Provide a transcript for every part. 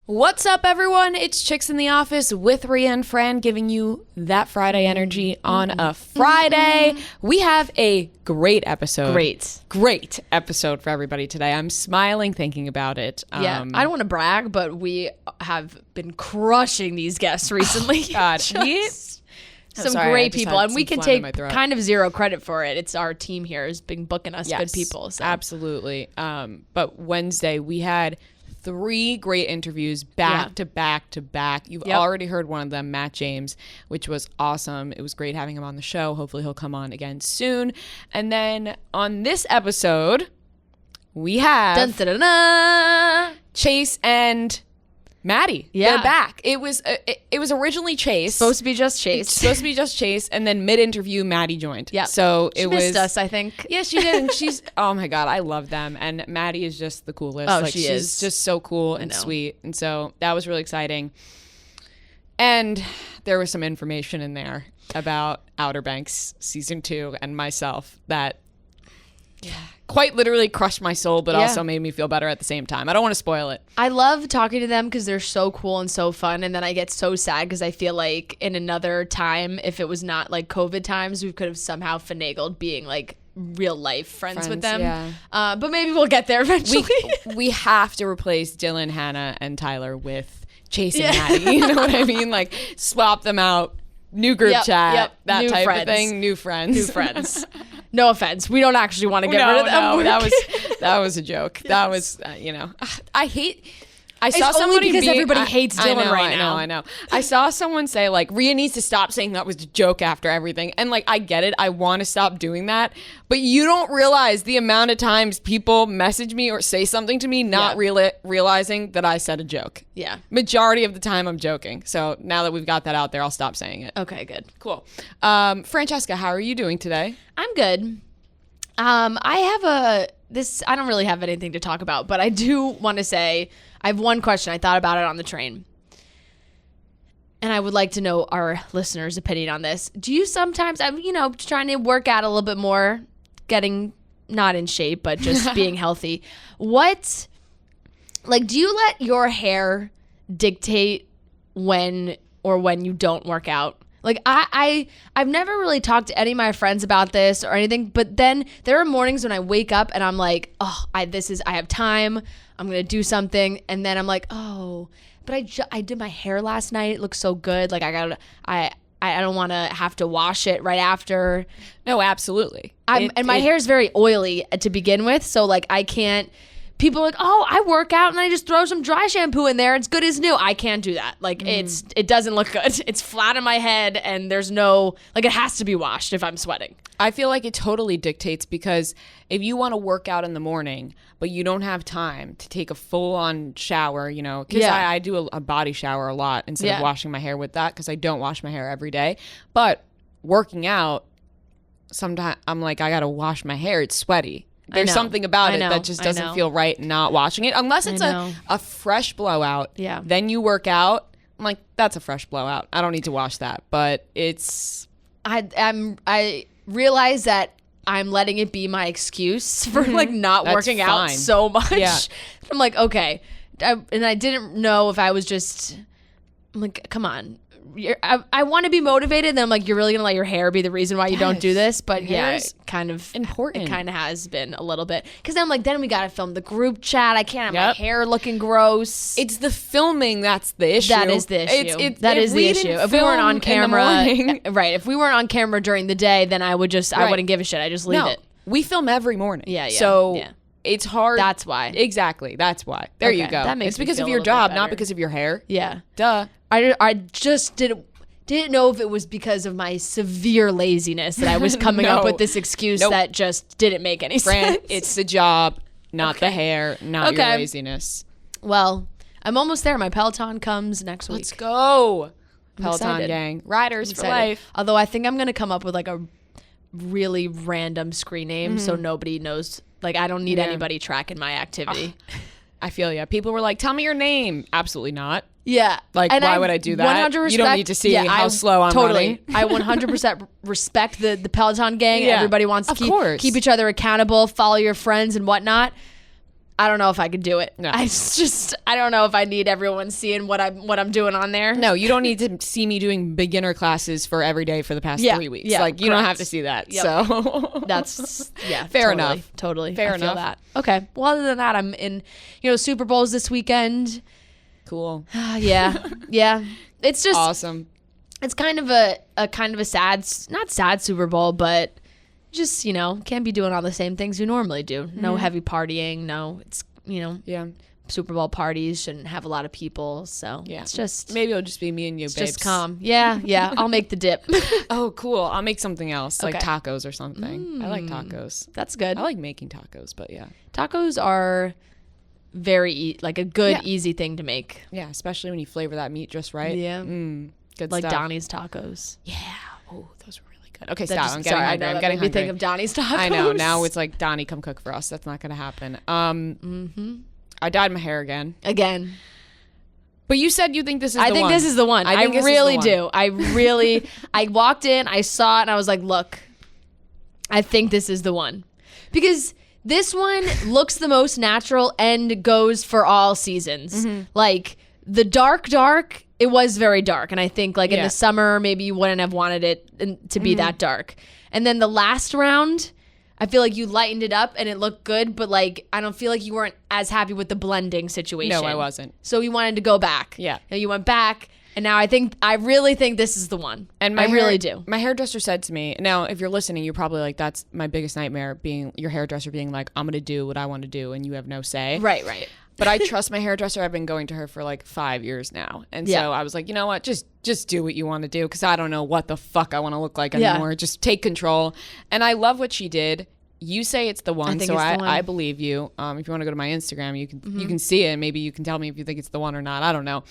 What's up, everyone? It's Chicks in the Office with Rhea and Fran giving you that Friday energy on a Friday. We have a great episode. Great episode for everybody today. I'm smiling thinking about it. Yeah, I don't want to brag, but we have been crushing these guests recently. Oh, God. Some great people, and we can take kind of zero credit for it. It's our team here has been booking us good people. So. Absolutely. But Wednesday, we had 3 great interviews back to back to back. You've already heard one of them, Matt James, which was awesome. It was great having him on the show. Hopefully he'll come on again soon. And then on this episode, we have Chase and Maddie. Yeah. They're back. It was originally Chase. Supposed to be just Chase. And then mid-interview, Maddie joined. Yeah. So she missed us, I think. Yeah, she did. And she's, oh my God, I love them. And Maddie is just the coolest. Oh, she's just so cool and sweet. And so that was really exciting. And there was some information in there about Outer Banks season 2 and myself that quite literally crushed my soul, but also made me feel better at the same time. I don't want to spoil it. I love talking to them because they're so cool and so fun, and then I get so sad because I feel like in another time, if it was not like COVID times, we could have somehow finagled being like real life friends with them. Yeah. But maybe we'll get there eventually. We have to replace Dylan, Hannah, and Tyler with Chase and Maddie. You know what I mean? Like swap them out. New group chat, that new type friends. of thing. New friends. No offense. We don't actually want to get rid of them. No, that was a joke. Yes. That was, I saw somebody because everybody hates Dylan right now. I know. I saw someone say like, Rhea needs to stop saying that was a joke after everything. And like, I get it. I want to stop doing that. But you don't realize the amount of times people message me or say something to me not realizing that I said a joke. Yeah. Majority of the time I'm joking. So now that we've got that out there, I'll stop saying it. Okay, good. Cool. Francesca, how are you doing today? I'm good. I don't really have anything to talk about, but I do want to say I have one question. I thought about it on the train. And I would like to know our listeners' opinion on this. Do you sometimes, I'm, trying to work out a little bit more, getting not in shape, but just being healthy. Do you let your hair dictate when you don't work out? Like I've never really talked to any of my friends about this or anything, but then there are mornings when I wake up and I'm like, oh, I have time. I'm going to do something. And then I'm like, oh, but I did my hair last night. It looks so good. Like I don't want to have to wash it right after. No, absolutely. My hair is very oily to begin with. So like I can't. People are like, oh, I work out and I just throw some dry shampoo in there. It's good as new. I can't do that. Like it doesn't look good. It's flat in my head and there's no, like it has to be washed if I'm sweating. I feel like it totally dictates because if you want to work out in the morning, but you don't have time to take a full on shower, because I do a body shower a lot instead of washing my hair with that because I don't wash my hair every day. But working out, sometimes I'm like, I got to wash my hair. It's sweaty. There's something about it that just doesn't feel right not washing it. Unless it's a fresh blowout. Yeah. Then you work out. I'm like, that's a fresh blowout. I don't need to wash that. But it's... I realize that I'm letting it be my excuse for like not working out so much. Yeah. I'm like, okay. And I didn't know if I was just... I'm like, come on. I want to be motivated. Then I'm like, you're really gonna let your hair be the reason why you don't do this? But it's kind of important. It kind of has been a little bit because I'm like, then we gotta film the group chat. I can't have my hair looking gross. It's the filming that's the issue. That is the issue. That is the issue. If we weren't on camera, right? If we weren't on camera during the day, then I wouldn't give a shit. I just leave it. We film every morning. Yeah. So it's hard. That's why. Exactly. That's why. There you go. That makes it's because me of feel your a little job, bit not better. because of your hair. Yeah. Duh. I just didn't know if it was because of my severe laziness that I was coming up with this excuse that just didn't make any sense. It's the job, not the hair, not your laziness. Well, I'm almost there. My Peloton comes next week. Let's go. I'm Peloton excited. gang. Riders for life. Although I think I'm going to come up with like a really random screen name so nobody knows. Like I don't need anybody tracking my activity. I feel you. People were like, tell me your name. Absolutely not. Yeah. Like, and why would I do that? You don't need to see how slow I'm running. I 100% respect the Peloton gang. Yeah. Everybody wants to keep each other accountable, follow your friends and whatnot. I don't know if I could do it. No. I don't know if I need everyone seeing what I'm doing on there. No, you don't need to see me doing beginner classes for every day for the past 3 weeks. Yeah, like you don't have to see that. Yep. So that's fair enough. Totally. Fair I enough. feel that. Okay. Well, other than that, I'm in, Super Bowls this weekend. Cool. Yeah. It's just awesome. It's kind of a sad, not sad Super Bowl, but just, can't be doing all the same things we normally do. No heavy partying. No, it's, Super Bowl parties shouldn't have a lot of people. So it's just. Maybe it'll just be me and you, babes. Just calm. Yeah. I'll make the dip. Oh, cool. I'll make something else, like tacos or something. I like tacos. That's good. I like making tacos, but yeah. Tacos are very, like a good, easy thing to make. Yeah, especially when you flavor that meat just right. Yeah. Good like stuff. Donnie's tacos. Yeah. Oh, those were really good. Okay, stop. I'm getting hungry. I'm getting hungry. hungry. Think of Donnie's tacos. I know. Now it's like, Donnie, come cook for us. That's not going to happen. I dyed my hair again. But you said you think this is the one. I think this is the one. I really do. I walked in, I saw it, and I was like, look, I think this is the one. Because this one looks the most natural and goes for all seasons. Like, the dark, it was very dark. And I think, like, in the summer, maybe you wouldn't have wanted it to be that dark. And then the last round, I feel like you lightened it up and it looked good, but like I don't feel like you weren't as happy with the blending situation. No, I wasn't. So you wanted to go back. Yeah. And you went back, and now I really think this is the one. And I really do. My hairdresser said to me, now if you're listening, you're probably like, that's my biggest nightmare, being your hairdresser being like, I'm gonna do what I want to do and you have no say. Right. But I trust my hairdresser. I've been going to her for like 5 years now. And so I was like, you know what? Just do what you want to do, because I don't know what the fuck I want to look like anymore. Just take control. And I love what she did. You say it's the one, so I believe you. If you want to go to my Instagram, you can see it, and maybe you can tell me if you think it's the one or not. I don't know.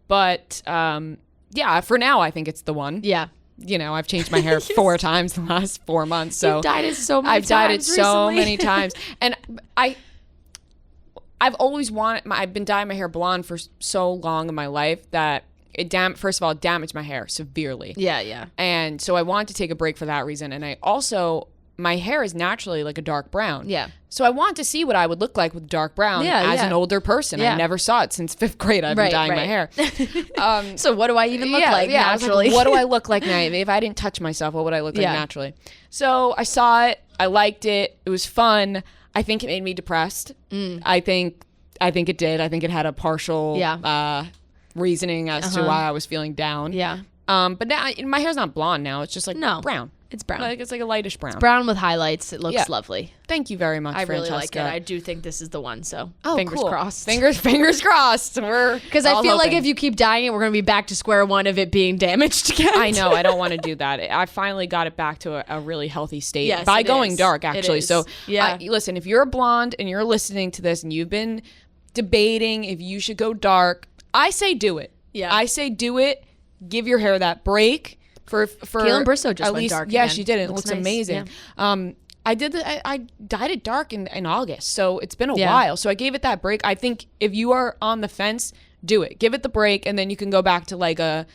But for now, I think it's the one. Yeah. I've changed my hair 4 times the last 4 months. So You've dyed it so many times. I've dyed it so recently. many times. And I've always I've been dyeing my hair blonde for so long in my life that first of all, it damaged my hair severely. Yeah. And so I wanted to take a break for that reason. And my hair is naturally like a dark brown. Yeah. So I want to see what I would look like with dark brown as an older person. Yeah. I never saw it since 5th grade. I've been dyeing my hair. So what do I even look like naturally? Like, what do I look like now? If I didn't touch myself, what would I look like naturally? So I saw it. I liked it. It was fun. I think it made me depressed. I think it did. I think it had a partial reasoning as to why I was feeling down. Yeah. But now my hair's not blonde now. It's just like brown. It's brown. It's like a lightish brown. It's brown with highlights. It looks lovely. Thank you very much, I really Francesca. like it. I do think this is the one. So fingers crossed. Fingers crossed. Because I feel like if you keep dyeing it, we're going to be back to square one of it being damaged again. I know. I don't want to do that. I finally got it back to a really healthy state by going dark, actually. So listen, if you're a blonde and you're listening to this and you've been debating if you should go dark, I say do it. Yeah. I say do it. Give your hair that break. For Kaylin Bristow just went dark again. She did. It looks nice. Amazing. Yeah. I dyed it dark in August, so it's been a while. So I gave it that break. I think if you are on the fence, do it. Give it the break, and then you can go back to like a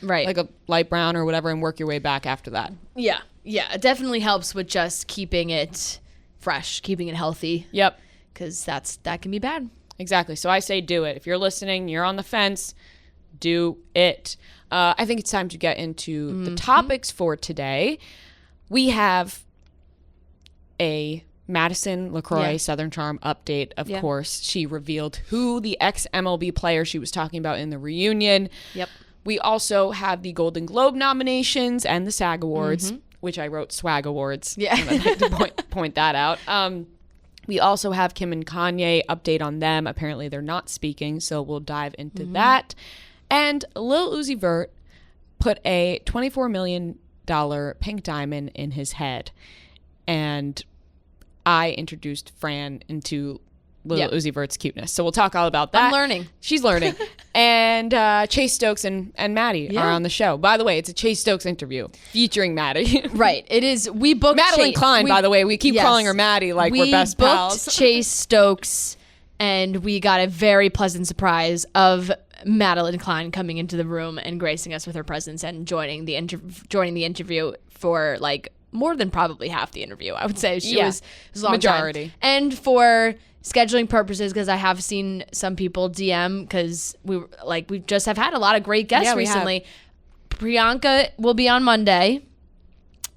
light brown or whatever, and work your way back after that. Yeah. It definitely helps with just keeping it fresh, keeping it healthy. Yep. Because that can be bad. Exactly. So I say do it. If you're listening, you're on the fence, do it. I think it's time to get into the topics for today. We have a Madison LaCroix Southern Charm update, of course. She revealed who the ex-MLB player she was talking about in the reunion. Yep. We also have the Golden Globe nominations and the SAG Awards, which I wrote Swag Awards. Yeah. I'd like to point that out. We also have Kim and Kanye, update on them. Apparently they're not speaking, so we'll dive into that. And Lil Uzi Vert put a $24 million pink diamond in his head. And I introduced Fran into Lil Uzi Vert's cuteness. So we'll talk all about that. I'm learning. She's learning. And Chase Stokes and Maddie are on the show. By the way, it's a Chase Stokes interview featuring Maddie. Right. It is. We booked Madelyn Cline, by the way. We keep calling her Maddie like we're best pals. We booked Chase Stokes, and we got a very pleasant surprise of Madelyn Cline coming into the room and gracing us with her presence and joining the interview for like more than probably half the interview. I would say it was a long majority. Time. And for scheduling purposes, because I have seen some people DM, because we just have had a lot of great guests recently. Priyanka will be on Monday,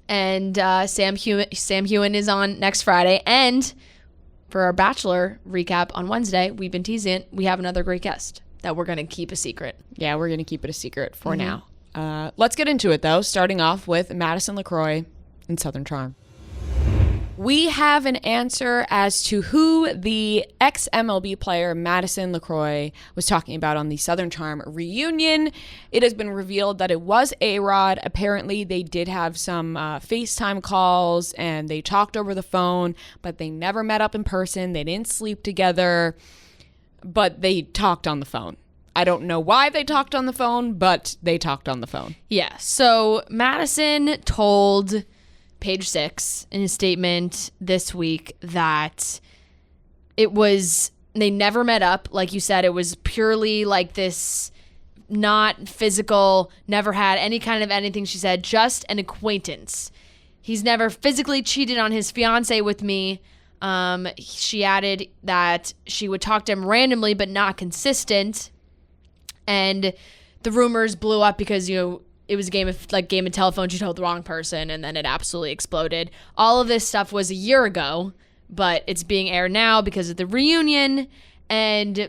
and Sam Hewen is on next Friday, and for our Bachelor recap on Wednesday, we've been teasing it, we have another great guest that we're going to keep a secret. Yeah, we're going to keep it a secret for now. Let's get into it, though, starting off with Madelyn LaCroix and Southern Charm. We have an answer as to who the ex-MLB player Madelyn LaCroix was talking about on the Southern Charm reunion. It has been revealed that it was A-Rod. Apparently, they did have some FaceTime calls, and they talked over the phone, but they never met up in person. They didn't sleep together, but they talked on the phone. I don't know why they talked on the phone, but they talked on the phone. Yeah, so Madelyn told Page Six in his statement this week that they never met up. Like you said, it was purely like this, not physical, never had any kind of anything, she said, just an acquaintance. He's never physically cheated on his fiance with me. She added that she would talk to him randomly but not consistent. And the rumors blew up because, it was a game of telephone. She told the wrong person, and then it absolutely exploded. All of this stuff was a year ago, but it's being aired now because of the reunion. And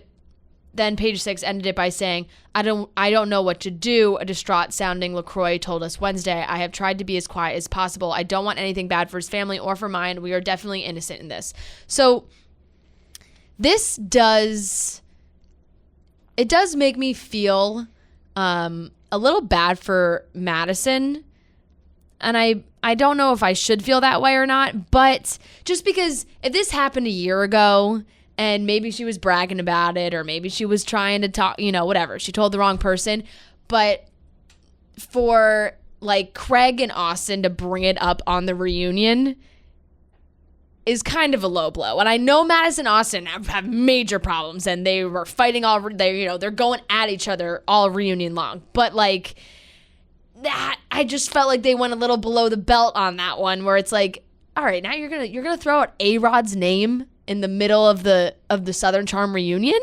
then Page Six ended it by saying, I don't know what to do. A distraught sounding LaCroix told us Wednesday, I have tried to be as quiet as possible. I don't want anything bad for his family or for mine. We are definitely innocent in this. So this does make me feel a little bad for Madelyn, and I don't know if I should feel that way or not, but just because if this happened a year ago and maybe she was bragging about it, or maybe she was trying to talk, whatever, she told the wrong person, but for like Craig and Austin to bring it up on the reunion is kind of a low blow. And I know Madelyn and Austin have major problems, and they were fighting they're going at each other all reunion long. But like that, I just felt like they went a little below the belt on that one, where it's like, all right, now you're gonna throw out A-Rod's name in the middle of the Southern Charm reunion.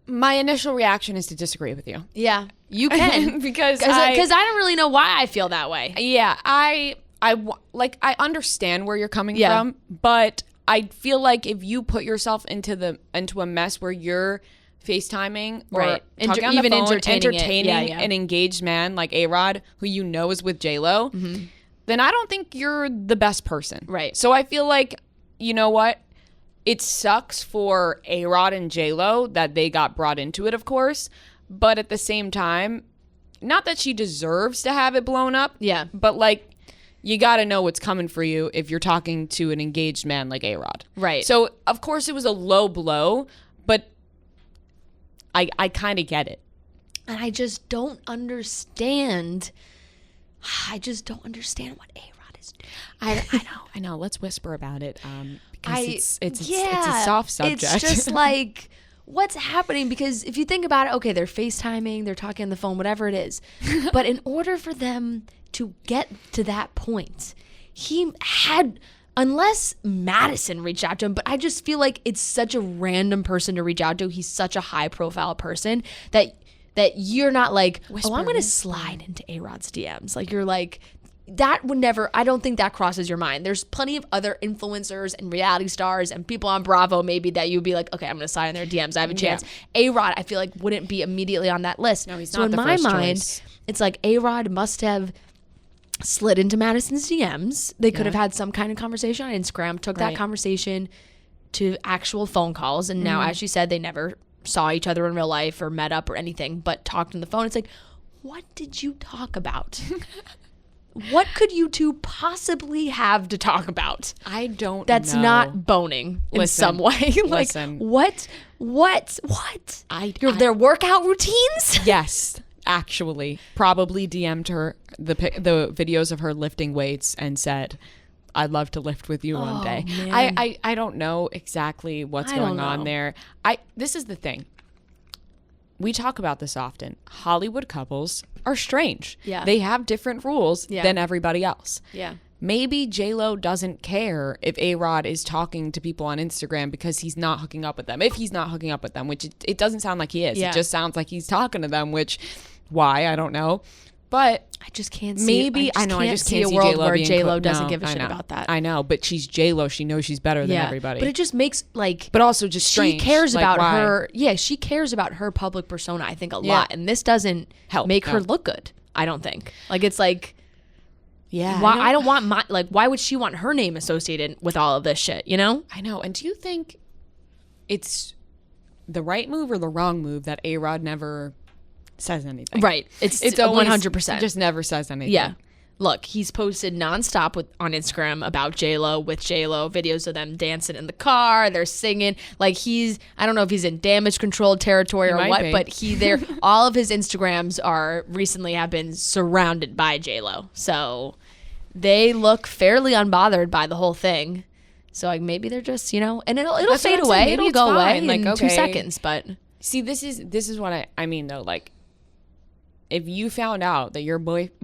My initial reaction is to disagree with you. Yeah, you can because I don't really know why I feel that way. Yeah, I understand where you're coming from, but I feel like if you put yourself into a mess where you're FaceTiming or talking on the phone, entertaining an engaged man like A-Rod, who is with J-Lo, then I don't think you're the best person. Right. So I feel like, you know what? It sucks for A-Rod and J-Lo that they got brought into it, of course, but at the same time, not that she deserves to have it blown up, but like, you got to know what's coming for you if you're talking to an engaged man like A-Rod. Right. So, of course, it was a low blow, but I kind of get it. And I just don't understand. I just don't understand what A-Rod is doing. I know. Let's whisper about it because it's a soft subject. It's just like, what's happening? Because if you think about it, okay, they're FaceTiming, they're talking on the phone, whatever it is. But in order for them to get to that point, he had, unless Madelyn reached out to him, but I just feel like it's such a random person to reach out to. He's such a high profile person that you're not like, I'm going to slide into A-Rod's DMs. Like, you're like, that would never, I don't think that crosses your mind. There's plenty of other influencers and reality stars and people on Bravo maybe that you'd be like, okay, I'm going to slide in their DMs. I have a chance. A-Rod, I feel like, wouldn't be immediately on that list. No, he's so not the first mind, choice. It's like A-Rod must have slid into Madelyn's DMs. They could have had some kind of conversation on Instagram, took that conversation to actual phone calls. And now, as she said, they never saw each other in real life or met up or anything, but talked on the phone. It's like, what did you talk about? What could you two possibly have to talk about? I don't know. That's not boning in some way. Like, what? Their workout routines? Yes. Actually, probably DM'd her the videos of her lifting weights and said, I'd love to lift with you one day. Man. I don't know exactly what's going on there. This is the thing. we talk about this often. Hollywood couples are strange. Yeah. They have different rules than everybody else. Yeah. Maybe J-Lo doesn't care if A-Rod is talking to people on Instagram because he's not hooking up with them. If he's not hooking up with them, which it doesn't sound like he is. Yeah. It just sounds like he's talking to them, which, why? I don't know. But I just can't see. Maybe I just can't see a world J-Lo where being J-Lo doesn't give a shit about that. I know, but she's J-Lo. She knows she's better than everybody. But it just makes but also just strange. She cares about her. Yeah, she cares about her public persona. I think a lot, and this doesn't make her look good. I don't think. Like it's like. Yeah. Why I don't want my why would she want her name associated with all of this shit, you know? I know. And do you think it's the right move or the wrong move that A-Rod never says anything? Right. It's 100%. He just never says anything. Yeah. Look, he's posted nonstop on Instagram about J-Lo, videos of them dancing in the car, they're singing. Like I don't know if he's in damage control territory or what, but all of his Instagrams recently have been surrounded by J-Lo. So they look fairly unbothered by the whole thing. So like maybe they're just, and it'll fade away. It'll go away in 2 seconds, but see, this is what I mean though, like if you found out that your boyfriend,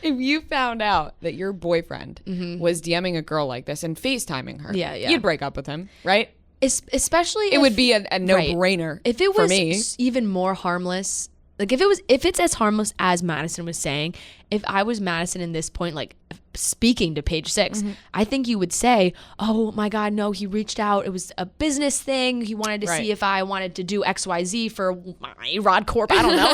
if you found out that your boyfriend was DMing a girl like this and FaceTiming her, you'd break up with him, right? Especially it would be a no-brainer. If it was even more harmless, like if it's as harmless as Madison was saying, if I was Madison in this point, like speaking to Page Six, I think you would say, oh my God, no, he reached out. It was a business thing. He wanted to see if I wanted to do XYZ for my Rod Corp. I don't know.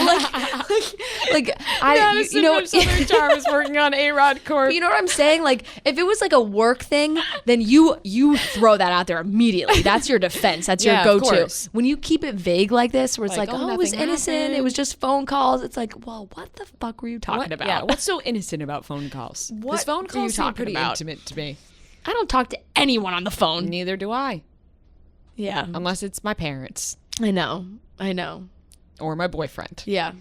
Southern Charm is working on A-Rod Corp. You know what I'm saying? Like if it was like a work thing, then you throw that out there immediately. That's your defense. That's your go-to. When you keep it vague like this, where it's like oh, it was innocent. Happened. It was just phone calls. It's like, well, what the fuck were you talking about? Yeah, what's so innocent about phone calls? What phone calls seem pretty intimate to me. I don't talk to anyone on the phone. Neither do I. Yeah. Unless it's my parents. I know. Or my boyfriend. Yeah.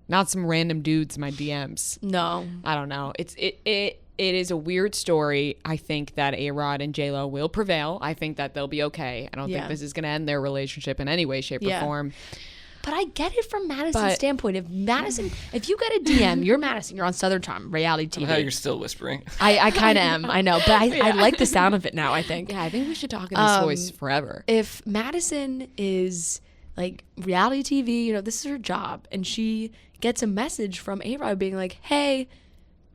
Not some random dudes in my DMs. No. I don't know. It is a weird story. I think that A-Rod and J-Lo will prevail. I think that they'll be okay. I don't think this is going to end their relationship in any way, shape, or form. But I get it from Madison's standpoint. If you get a DM, you're Madison, you're on Southern Charm, reality TV. Somehow you're still whispering. I kind of am, I know. But I like the sound of it now, I think. Yeah, I think we should talk in this voice forever. If Madison is like reality TV, this is her job, and she gets a message from A-Rod being like, hey,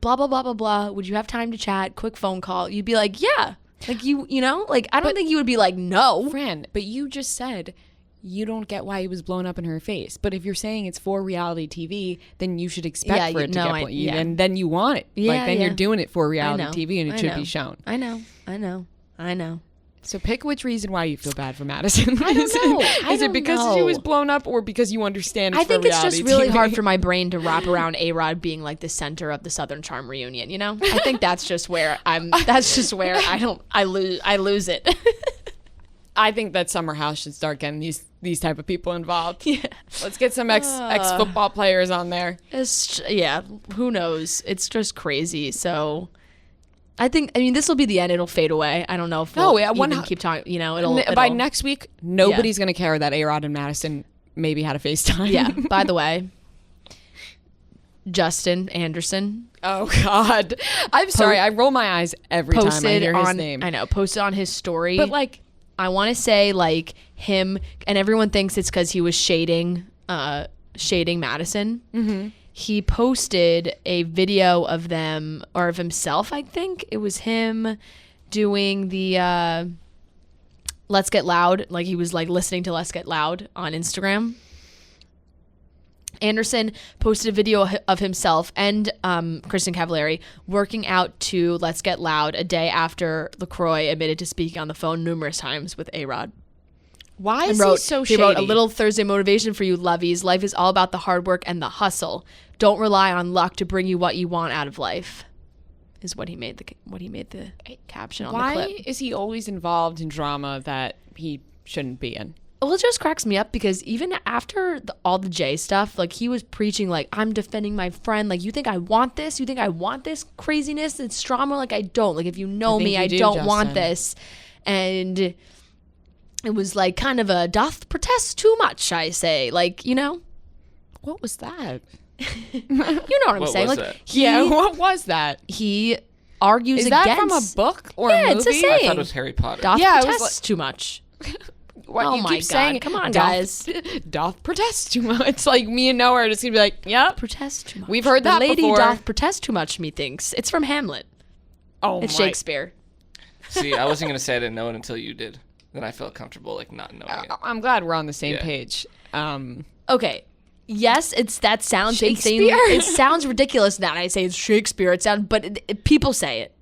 blah, blah, blah, blah, blah, would you have time to chat? Quick phone call. You'd be like, yeah. Like, I don't think you would be like, no. Fran, but you just said you don't get why he was blown up in her face. But if you're saying it's for reality TV, then you should expect for it to get blown. And then you want it. Then you're doing it for reality TV and it should be shown. I know. So pick which reason why you feel bad for Madison. I don't know. Is it because she was blown up or because you understand it's I think for it's reality just really TV? hard for my brain to wrap around A-Rod being like the center of the Southern Charm reunion, I think that's just where I lose it. I think that Summer House should start getting these type of people involved. Yeah. Let's get some ex football players on there. Who knows? It's just crazy. So I mean, this will be the end. It'll fade away. I don't know if we'll even keep talking, it'll by next week, nobody's going to care that A-Rod and Madison maybe had a FaceTime. Yeah. By the way, Justin Anderson. Oh God. I'm sorry. I roll my eyes every time I hear his name. I know. Posted on his story. But like, I want to say like him, and everyone thinks it's because he was shading Madison. Mm-hmm. He posted a video of them, or of himself, I think. It was him doing the Let's Get Loud. Like he was like listening to Let's Get Loud on Instagram. Anderson posted a video of himself and Kristen Cavallari working out to Let's Get Loud a day after LaCroix admitted to speaking on the phone numerous times with A-Rod. Why is he so shady? He wrote, a little Thursday motivation for you, lovies. Life is all about the hard work and the hustle. Don't rely on luck to bring you what you want out of life. Is what he made the caption on the clip. Why is he always involved in drama that he shouldn't be in? Well, it just cracks me up because even after all the Jay stuff, like he was preaching like, I'm defending my friend. Like, you think I want this? You think I want this craziness? It's drama? Like, I don't. Like, if you know me, I don't want this. And it was like kind of a doth protest too much, I say. Like, you know? What was that? You know what I'm saying? Was like, that? What was that? He argues Is against. that from a book or a movie? It's a saying. I thought it was Harry Potter. Doth protest too much. What, oh you my keep God. saying, Come on, guys. Doth protest too much. It's like me and Noah are just going to be like, yep. Protest too much. We've heard that before. The lady before. doth protest too much, methinks. It's from Hamlet. Oh, it's Shakespeare. See, I wasn't going to say I didn't know it until you did. Then I felt comfortable, like, not knowing it. I'm glad we're on the same page. Okay. Yes, that sounds insane. It sounds ridiculous now. I say it's Shakespeare. But people say it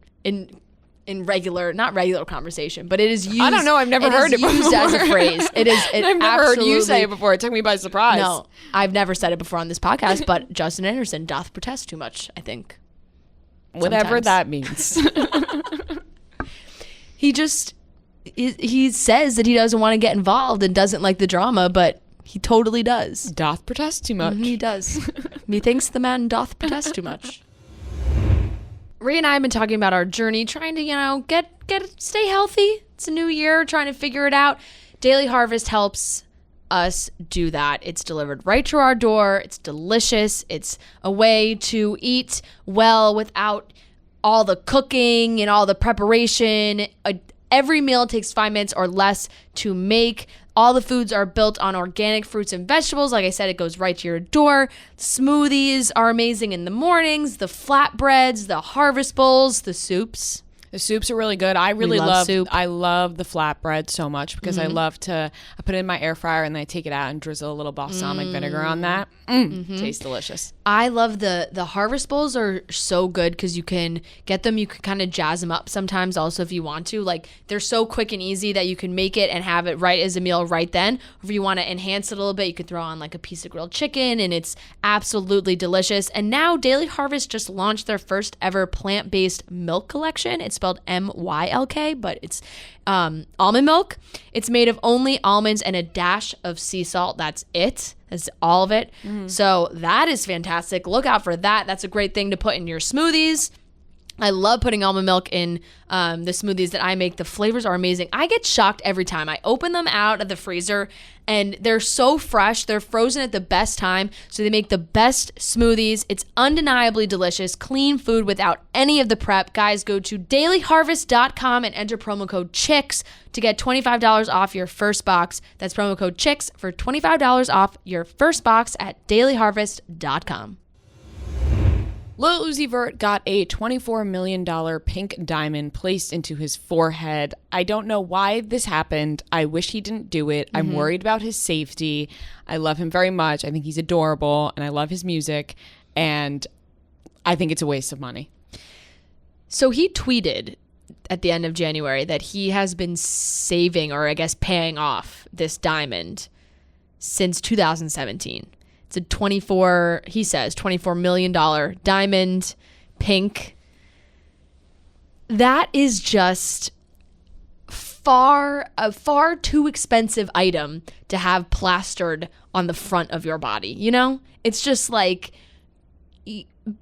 in regular, not regular conversation, but it is used. I don't know. I've never heard it used before. as a phrase. I've never heard you say it before. It took me by surprise. No, I've never said it before on this podcast. But Justin Anderson doth protest too much, I think. Whatever that means. He says that he doesn't want to get involved and doesn't like the drama, but he totally does. Doth protest too much. He does. Methinks the man doth protest too much. Rhea and I have been talking about our journey, trying to, stay healthy. It's a new year, trying to figure it out. Daily Harvest helps us do that. It's delivered right to our door. It's delicious. It's a way to eat well without all the cooking and all the preparation. Every meal takes 5 minutes or less to make. All the foods are built on organic fruits and vegetables. Like I said, it goes right to your door. Smoothies are amazing in the mornings. The flatbreads, the harvest bowls, the soups. The soups are really good. I really love soup. I love the flatbread so much because I put it in my air fryer and then I take it out and drizzle a little balsamic vinegar on that. Tastes delicious. I love the harvest bowls are so good because you can get them. You can kind of jazz them up sometimes also if you want to. Like they're so quick and easy that you can make it and have it right as a meal right then. Or if you want to enhance it a little bit, you could throw on like a piece of grilled chicken and it's absolutely delicious. And now Daily Harvest just launched their first ever plant-based milk collection. It's spelled MYLK, but it's almond milk. It's made of only almonds and a dash of sea salt. That's it. That's all of it. So that is fantastic. Look out for that. That's a great thing to put in your smoothies. I love putting almond milk in the smoothies that I make. The flavors are amazing. I get shocked every time. I open them out of the freezer and they're so fresh. They're frozen at the best time. So they make the best smoothies. It's undeniably delicious. Clean food without any of the prep. Guys, go to dailyharvest.com and enter promo code CHICKS to get $25 off your first box. That's promo code CHICKS for $25 off your first box at dailyharvest.com. Lil Uzi Vert got a $24 million pink diamond placed into his forehead. I don't know why this happened. I wish he didn't do it. I'm worried about his safety. I love him very much. I think he's adorable and I love his music. And I think it's a waste of money. So he tweeted at the end of January that he has been saving or I guess paying off this diamond since 2017. It's a $24 million diamond, pink. That is just a far too expensive item to have plastered on the front of your body, you know? It's just like,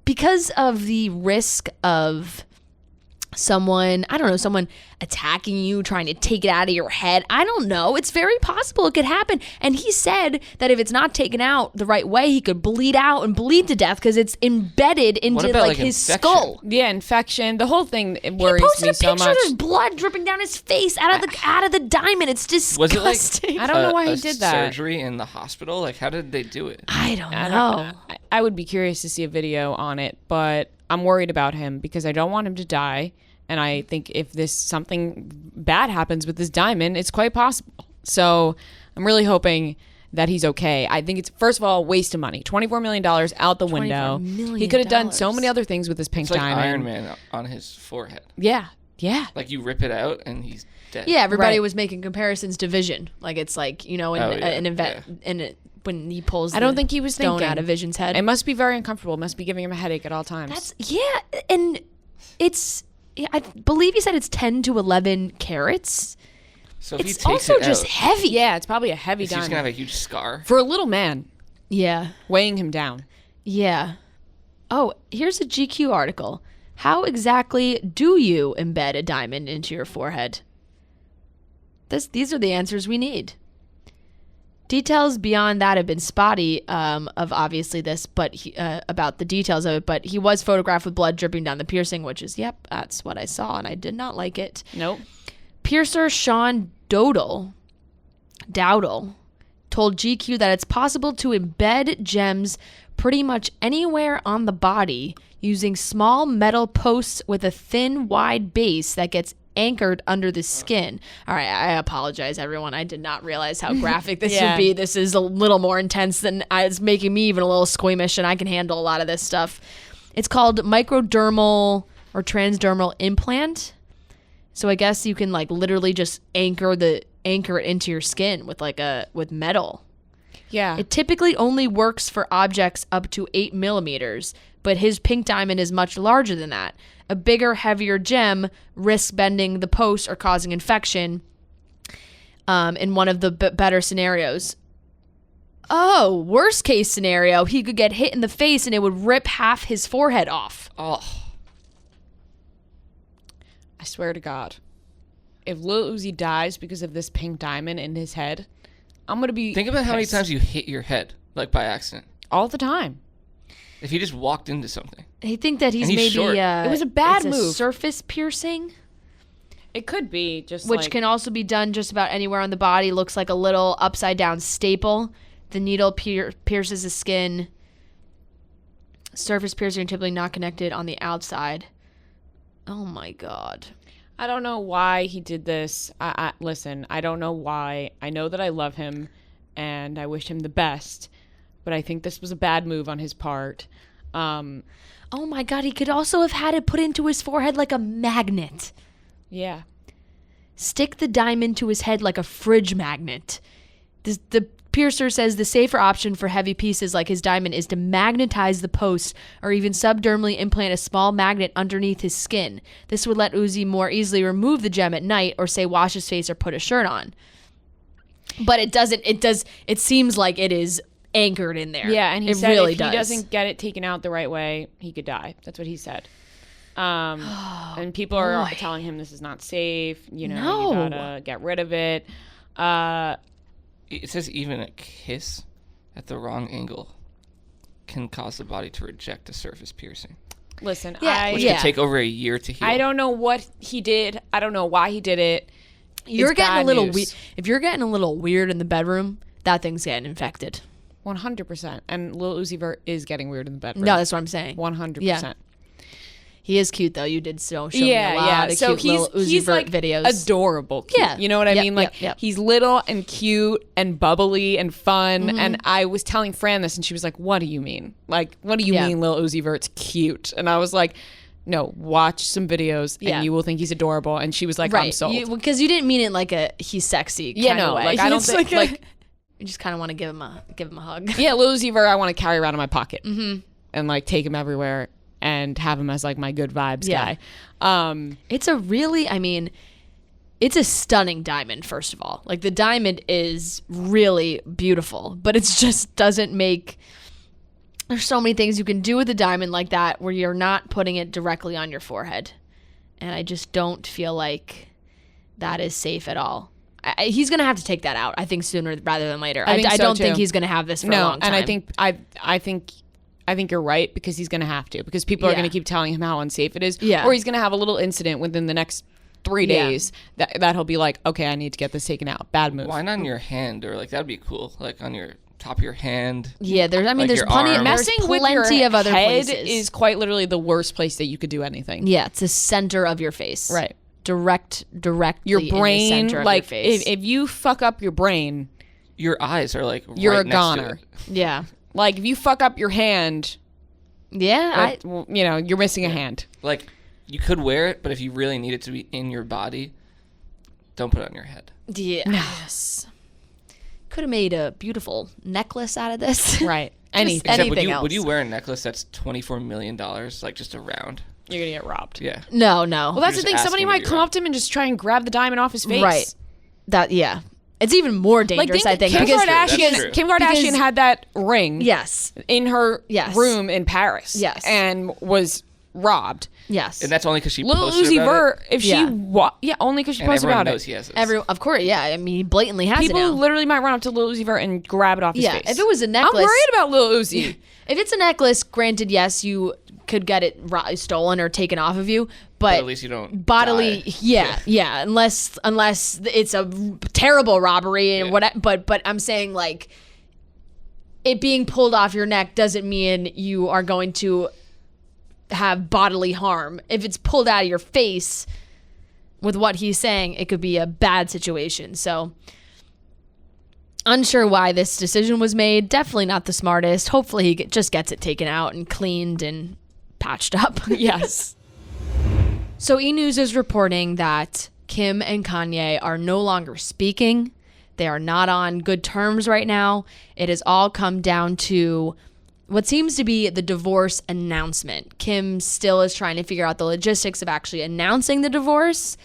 because of the risk of someone attacking you, trying to take it out of your head. I don't know. It's very possible it could happen. And he said that if it's not taken out the right way, he could bleed out and bleed to death because it's embedded into like his infection? skull. Yeah, infection. The whole thing worries me so much. He posted a picture. There's blood dripping down his face out of the diamond. It's disgusting. Was it like I don't know why he did that. Surgery in the hospital? Like, how did they do it? I don't know. I would be curious to see a video on it, but I'm worried about him because I don't want him to die. And I think if something bad happens with this diamond, it's quite possible. So I'm really hoping that he's okay. I think it's, first of all, a waste of money. $24 million out the window. He could have done so many other things with this pink diamond. It's like Iron Man on his forehead. Yeah. Like you rip it out and he's dead. Yeah, everybody was making comparisons to Vision. Like it's like, an event when he pulls I don't think he was stone thinking out of Vision's head. It must be very uncomfortable. It must be giving him a headache at all times. And it's... I believe he said it's 10 to 11 carats. So if it's he takes also it just out, heavy. Yeah, it's probably a heavy diamond. He's going to have a huge scar. For a little man. Yeah. Weighing him down. Yeah. Oh, here's a GQ article. How exactly do you embed a diamond into your forehead? These are the answers we need. Details beyond that have been spotty of obviously this, but about the details of it. But he was photographed with blood dripping down the piercing, which is, yep, that's what I saw, and I did not like it. Nope. Piercer Sean Dowdle told GQ that it's possible to embed gems pretty much anywhere on the body using small metal posts with a thin, wide base that gets anchored under the skin. All right, I apologize, everyone. I did not realize how graphic this would be. This is a little more intense than it's making me even a little squeamish, and I can handle a lot of this stuff. It's called microdermal or transdermal implant. So I guess you can like literally just anchor it into your skin with metal. Yeah. It typically only works for objects up to 8 millimeters, but his pink diamond is much larger than that. A bigger, heavier gem risks bending the post or causing infection in one of the better scenarios. Oh, worst case scenario, he could get hit in the face and it would rip half his forehead off. Oh. I swear to God, if Lil Uzi dies because of this pink diamond in his head, I'm going to be Think about how many times you hit your head, like by accident. All the time. If he just walked into something. I think that he's maybe... short. It was a bad move. A surface piercing. It could be just which can also be done just about anywhere on the body. Looks like a little upside down staple. The needle pierces the skin. Surface piercing typically not connected on the outside. Oh my God. I don't know why he did this. Listen, I don't know why. I know that I love him and I wish him the best, but I think this was a bad move on his part. Oh my God, he could also have had it put into his forehead like a magnet. Yeah. Stick the diamond to his head like a fridge magnet. The piercer says the safer option for heavy pieces like his diamond is to magnetize the post or even subdermally implant a small magnet underneath his skin. This would let Uzi more easily remove the gem at night or say wash his face or put a shirt on. But it seems like it is anchored in there. Yeah, and he said if he doesn't get it taken out the right way, he could die. That's what he said. And people are telling him this is not safe. You gotta get rid of it. It says even a kiss at the wrong angle can cause the body to reject a surface piercing. Listen, which could take over a year to heal. I don't know what he did. I don't know why he did it. You're getting a little weird. If you're getting a little weird in the bedroom, that thing's getting infected. 100%. And Lil Uzi Vert is getting weird in the bedroom. No, that's what I'm saying. 100%. Yeah. He is cute though. You did show me a lot of cute Lil Uzi Vert videos. Adorable. Cute. Yeah. You know what I mean? Like he's little and cute and bubbly and fun. Mm-hmm. And I was telling Fran this and she was like, what do you mean? Like, what do you mean Lil Uzi Vert's cute? And I was like, no, watch some videos and you will think he's adorable. And she was like, I'm sold. Because you didn't mean it like a he's sexy kind of way. Like I don't think like you just kind of want to give him a hug. Yeah, Lil Uzi Vert I want to carry around in my pocket and like take him everywhere. And have him as like my good vibes guy. It's a really, it's a stunning diamond, first of all. Like the diamond is really beautiful, but it just doesn't make, there's so many things you can do with a diamond like that where you're not putting it directly on your forehead. And I just don't feel like that is safe at all. He's going to have to take that out, I think, sooner rather than later. I don't think he's going to have this for a long time. And I think you're right because he's going to have to because people are going to keep telling him how unsafe it is. Yeah. Or he's going to have a little incident within the next 3 days that he'll be like, okay, I need to get this taken out. Bad move. Why not on your hand or like that'd be cool, like on your top of your hand. Yeah, there's plenty of other places. Is quite literally the worst place that you could do anything. Yeah, it's the center of your face. Right. Direct your brain. In the center like of your face. If you fuck up your brain, your eyes are like you're right a goner. Yeah. Like, if you fuck up your hand, you're missing a hand. Like, you could wear it, but if you really need it to be in your body, don't put it on your head. Yeah. Yes. Could have made a beautiful necklace out of this. Right. Anything else. Would you wear a necklace that's $24 million, like just around? You're going to get robbed. Yeah. No. Well, that's the thing. Somebody might come up to him and just try and grab the diamond off his face. Right. It's even more dangerous, I think. Kim Kardashian had that ring in her room in Paris. Yes. And was robbed. Yes. And that's only because she Lil posted Uzi about Vert, it. if she only because she posted about knows it. He has this. Of course, yeah. I mean, he blatantly has People it now. literally might run up to Lil Uzi Vert and grab it off his face. If it was a necklace, I'm worried about Lil Uzi. If it's a necklace, granted, yes, you could get it stolen or taken off of you, but at least you don't bodily. die. Yeah. Unless it's a terrible robbery and what. But I'm saying like it being pulled off your neck doesn't mean you are going to have bodily harm. If it's pulled out of your face, with what he's saying, it could be a bad situation. So. Unsure why this decision was made. Definitely not the smartest. Hopefully he just gets it taken out and cleaned and patched up. Yes. So E! News is reporting that Kim and Kanye are no longer speaking. They are not on good terms right now. It has all come down to what seems to be the divorce announcement. Kim still is trying to figure out the logistics of actually announcing the divorce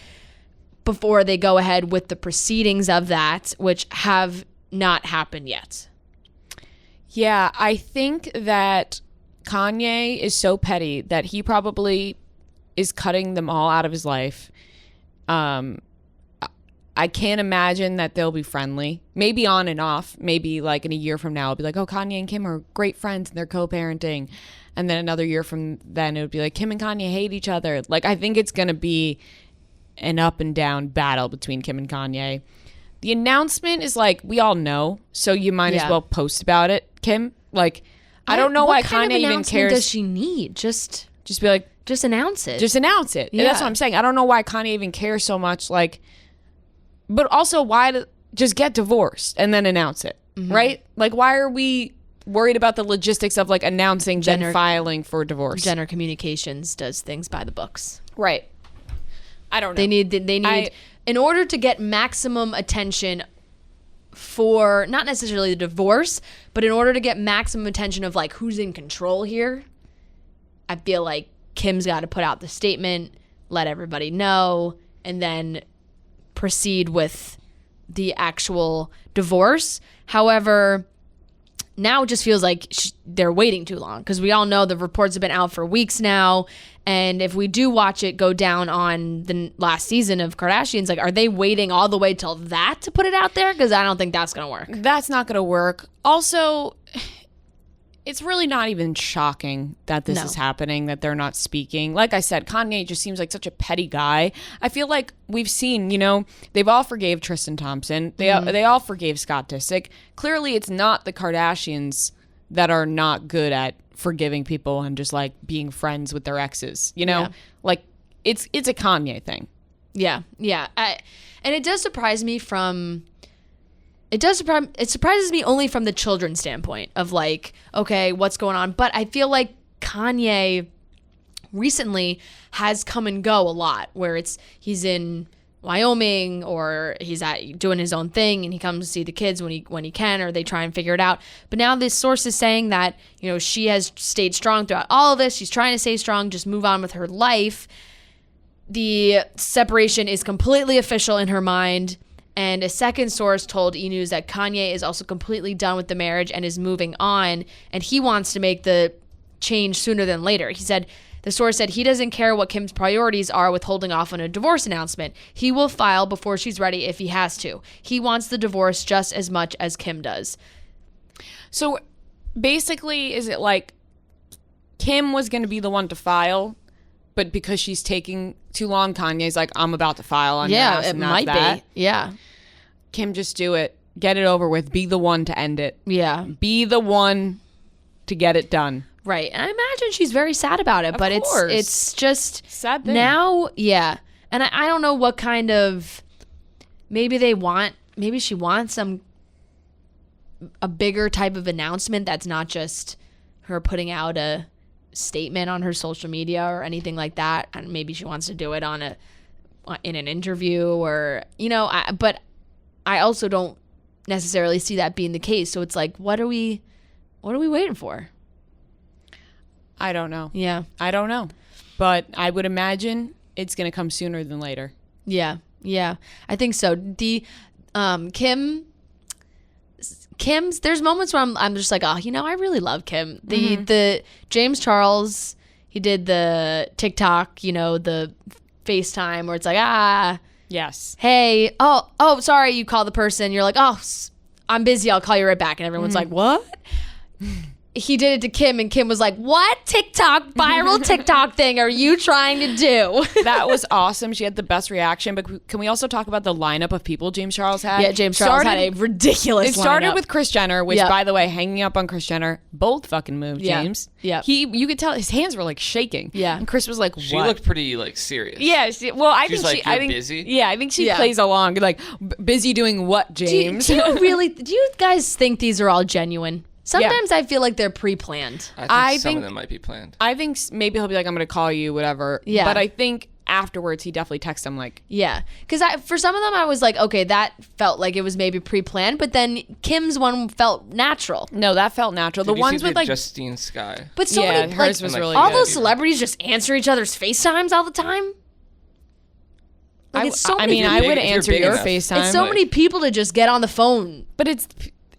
before they go ahead with the proceedings of that, which have not happened yet. Yeah, I think that Kanye is so petty that he probably is cutting them all out of his life. I can't imagine that they'll be friendly. Maybe on and off. Maybe like in a year from now, it'll be like, oh, Kanye and Kim are great friends and they're co-parenting. And then another year from then, it would be like Kim and Kanye hate each other. Like, I think it's going to be an up and down battle between Kim and Kanye. The announcement is like, we all know, so you might as well post about it, Kim. Like, I don't know why Kanye even cares. What does she need? Just be like, just announce it. Just announce it. Yeah. That's what I'm saying. I don't know why Kanye even cares so much. Like, but also why just get divorced and then announce it, right? Like, why are we worried about the logistics of like announcing then filing for divorce? Jenner Communications does things by the books, right? I don't know. They need. In order to get maximum attention for not necessarily the divorce, but in order to get maximum attention of like who's in control here, I feel like Kim's got to put out the statement, let everybody know, and then proceed with the actual divorce. However, now it just feels like they're waiting too long because we all know the reports have been out for weeks now. And if we do watch it go down on the last season of Kardashians, like, are they waiting all the way till that to put it out there? Because I don't think that's going to work. That's not going to work. Also, it's really not even shocking that this is happening, that they're not speaking. Like I said, Kanye just seems like such a petty guy. I feel like we've seen, they've all forgave Tristan Thompson. They all forgave Scott Disick. Clearly, it's not the Kardashians that are not good at forgiving people and just like being friends with their exes, like it's a Kanye thing. Yeah. And it does surprise me it surprises me only from the children's standpoint of like, okay, what's going on? But I feel like Kanye recently has come and go a lot where he's in Wyoming or he's doing his own thing and he comes to see the kids when he can, or they try and figure it out. But now this source is saying that, she has stayed strong throughout all of this. She's trying to stay strong, just move on with her life. The separation is completely official in her mind. And a second source told E! News that Kanye is also completely done with the marriage and is moving on. And he wants to make the change sooner than later. The source said he doesn't care what Kim's priorities are with holding off on a divorce announcement. He will file before she's ready if he has to. He wants the divorce just as much as Kim does. So basically, is it like Kim was going to be the one to file, but because she's taking too long, Kanye's like, I'm about to file on yeah, this it and might that. be. Yeah. Kim, just do it. Get it over with. Be the one to end it. Yeah. Be the one to get it done. Right. And I imagine she's very sad about it, but it's just sad thing. Now, yeah. And I don't know what kind of, maybe she wants a bigger type of announcement that's not just her putting out a statement on her social media or anything like that. And maybe she wants to do it in an interview or, but I also don't necessarily see that being the case. So it's like, what are we waiting for? I don't know. Yeah. I don't know. But I would imagine it's going to come sooner than later. Yeah. I think so. The Kim's, there's moments where I'm just like, oh, I really love Kim. The James Charles, He did the TikTok, the FaceTime where it's like, yes. Hey, sorry, you call the person. You're like, I'm busy. I'll call you right back. And everyone's like, what? He did it to Kim, and Kim was like, what viral TikTok thing are you trying to do? That was awesome. She had the best reaction. But can we also talk about the lineup of people James Charles had? Yeah, James Charles had a ridiculous It started lineup. with Kris Jenner, which, by the way, hanging up on Kris Jenner, bold fucking move, James. Yeah. You could tell his hands were like shaking. Yeah. And Kris was like, what? She looked pretty like serious. Yeah. I think I think busy. Yeah, I think she plays along like busy doing what, James? Do you guys think these are all genuine? Sometimes I feel like they're pre-planned. I think some of them might be planned. I think maybe he'll be like, I'm going to call you, whatever. Yeah. But I think afterwards he definitely texts them like. Yeah. Because for some of them I was like, okay, that felt like it was maybe pre-planned. But then Kim's one felt natural. No, that felt natural. Did the you ones see with the like. Justine Skye. But so many, hers was really all good. those celebrities just answer each other's FaceTimes all the time. Like, it's so many I would if you're answer big your enough. FaceTime. It's so many people to just get on the phone. But it's.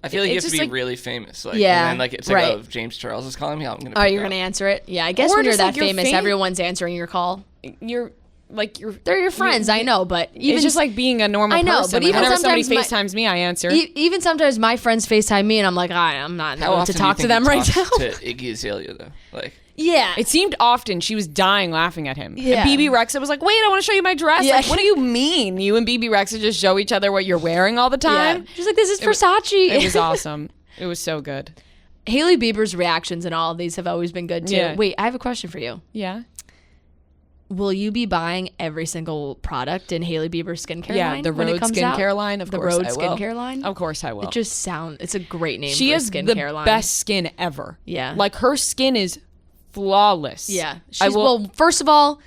I feel like you it's have to just be like- really famous. Like, Yeah, and then it's like, right. if James Charles is calling me, I'm going to Oh, pick you're up. going to answer it? Yeah, I guess Or when you're just, that like, your famous, fame- everyone's answering your call. They're your friends, I know, but even It's just like being a normal I know, person. but Like, even whenever somebody sometimes FaceTimes me, I answer. even sometimes my friends FaceTime me and I'm like, I'm not How going often to talk do to you them think right now. he talks to Iggy Azalea, though? Like, Yeah. It seemed often. She was dying laughing at him. Yeah. And BB Rexa was like, wait, I want to show you my dress. Yeah. Like, what do you mean? You and BB Rexa just show each other what you're wearing all the time? She's like, this is Versace. It was awesome. It was so good. Hailey Bieber's reactions and all of these have always been good too. Yeah. Wait, I have a question for you. Yeah. Will you be buying every single product in Hailey Bieber's skincare Yeah, line the when it Rhode comes skincare out? line. Of The course Rhode I will. skincare line? Of course I will. It just it's a great name She for a is skincare the line. best skin ever. Yeah. Like her skin is flawless. Yeah. Well, first of all,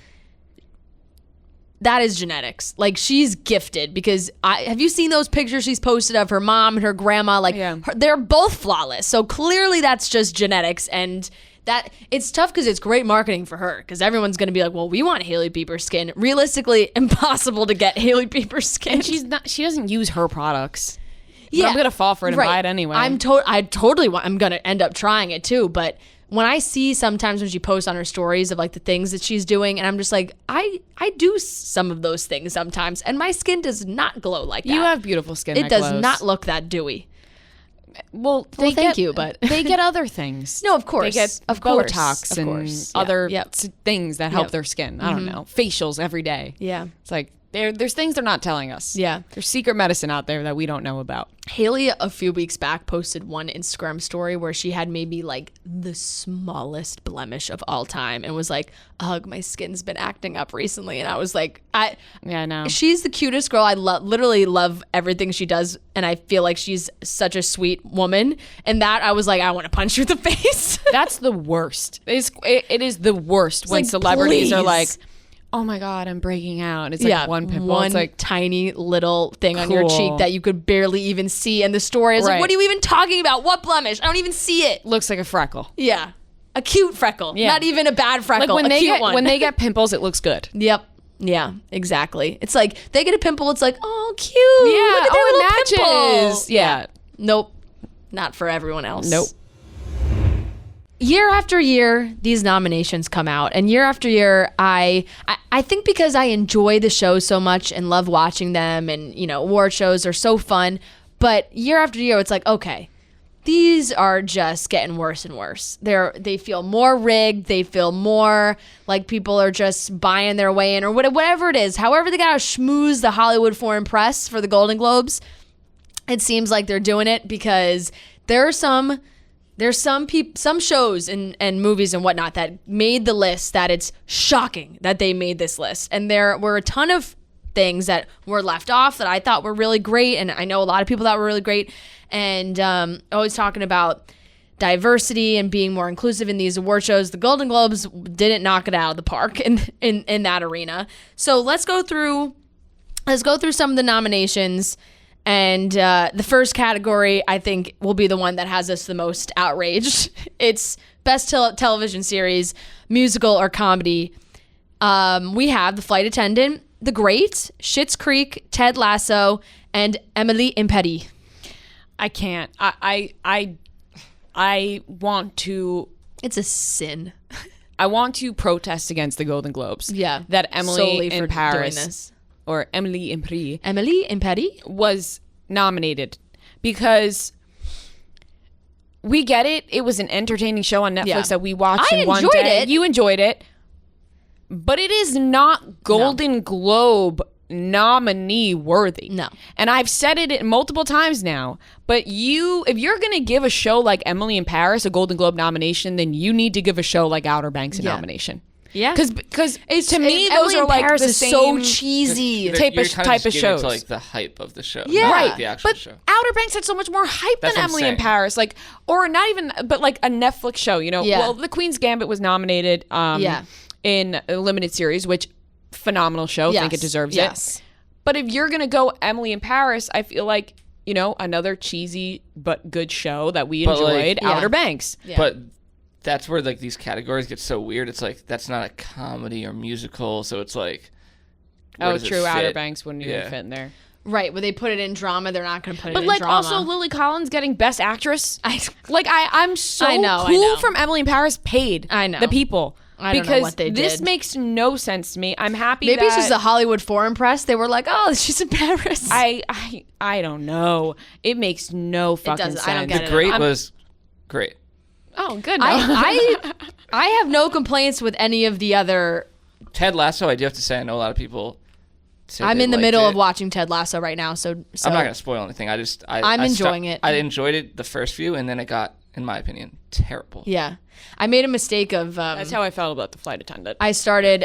that is genetics. Like, she's gifted because have you seen those pictures she's posted of her mom and her grandma? Like, they're both flawless. So clearly that's just genetics. And that it's tough because it's great marketing for her because everyone's going to be like, well, we want Hailey Bieber skin. Realistically, impossible to get Hailey Bieber skin. and she doesn't use her products. Yeah. But I'm going to fall for it and buy it anyway. I'm going to end up trying it too. But when I see sometimes when she posts on her stories of like the things that she's doing, and I'm just like, I do some of those things sometimes, and my skin does not glow like that. You have beautiful skin. It does not look that dewy. Well, thank you, but they get other things. No, of course. They get Of course. Botox Of and course. Yeah. other Yep. things that help Yep. their skin. I don't know. Facials every day. Yeah. It's like there's things they're not telling us. Yeah. There's secret medicine out there that we don't know about. Hailey a few weeks back posted one Instagram story where she had maybe like the smallest blemish of all time and was like, ugh, my skin's been acting up recently. And I was like, Yeah, I know. she's the cutest girl. I literally love everything she does. And I feel like she's such a sweet woman. And that I was like, I want to punch you in the face. That's the worst. It is the worst when like, celebrities are please. like, oh my God, I'm breaking out. And it's like one pimple. One It's like, tiny little thing on your Cool. cheek that you could barely even see. And the story is like, Right. what are you even talking about? What blemish? I don't even see it. looks like a freckle. Yeah. A cute freckle. Yeah. Not even a bad freckle. Like when a cute one. when they get pimples, it looks good. Yep. Yeah, exactly. It's like they get a pimple. It's like, oh, cute. Yeah, Look at their little it pimple. matches. Yeah. Nope. Not for everyone else. Nope. Year after year, these nominations come out, and year after year, I think because I enjoy the show so much and love watching them, and award shows are so fun. But year after year, it's like, okay, these are just getting worse and worse. They feel more rigged. They feel more like people are just buying their way in, or whatever it is. However, they gotta schmooze the Hollywood foreign press for the Golden Globes. It seems like they're doing it because there's some shows and movies and whatnot that made the list that it's shocking that they made this list. And there were a ton of things that were left off that I thought were really great. And I know a lot of people that were really great. And always talking about diversity and being more inclusive in these award shows. The Golden Globes didn't knock it out of the park in that arena. So let's go through some of the nominations. And the first category, I think, will be the one that has us the most outraged. It's Best Television Series, Musical, or Comedy. We have The Flight Attendant, The Great, Schitt's Creek, Ted Lasso, and Emily in Paris. I can't. I want to. It's a sin. I want to protest against the Golden Globes. Yeah. That Emily in Paris doing this. or Emily in Paris. Emily in Paris was nominated because we get it. It was an entertaining show on Netflix that we watched in one day. You enjoyed it. But it is not Golden Globe nominee worthy. No. And I've said it multiple times now, but if you're going to give a show like Emily in Paris a Golden Globe nomination, then you need to give a show like Outer Banks a nomination. Yeah. Because to me, those are like Paris the is same so cheesy type of shows. To like the hype of the show. Yeah. Not like the actual but show. Outer Banks had so much more hype That's than what I'm Emily in saying. Paris. Like, or not even, but like a Netflix show, you know? Yeah. Well, The Queen's Gambit was nominated in a limited series, which phenomenal show. Yes. Think it deserves Yes. it. But if you're going to go Emily in Paris, I feel like, you know, another cheesy but good show that we enjoyed, Outer Banks. Yeah. But that's where like these categories get so weird. It's like that's not a comedy or musical, so it's like Oh, true. Outer Banks wouldn't even fit in there. Right, where they put it in drama, they're not going to put it in But drama. like also Lily Collins getting Best Actress. I'm so I know. who from Emily in Paris paid I know. the people. I don't know what they This did. makes no sense to me. I'm happy Maybe that it's just the Hollywood Foreign Press. They were like, oh, she's in Paris. I don't know. It makes no fucking sense. I don't get it. The Great was great. Oh, good. I have no complaints with any of the other. Ted Lasso, I do have to say, I know a lot of people say I'm they in the liked middle it. of watching Ted Lasso right now, so I'm not going to spoil anything. I'm enjoying it. I enjoyed it the first few, and then it got, in my opinion, terrible. Yeah, I made a mistake of. That's how I felt about The Flight Attendant. I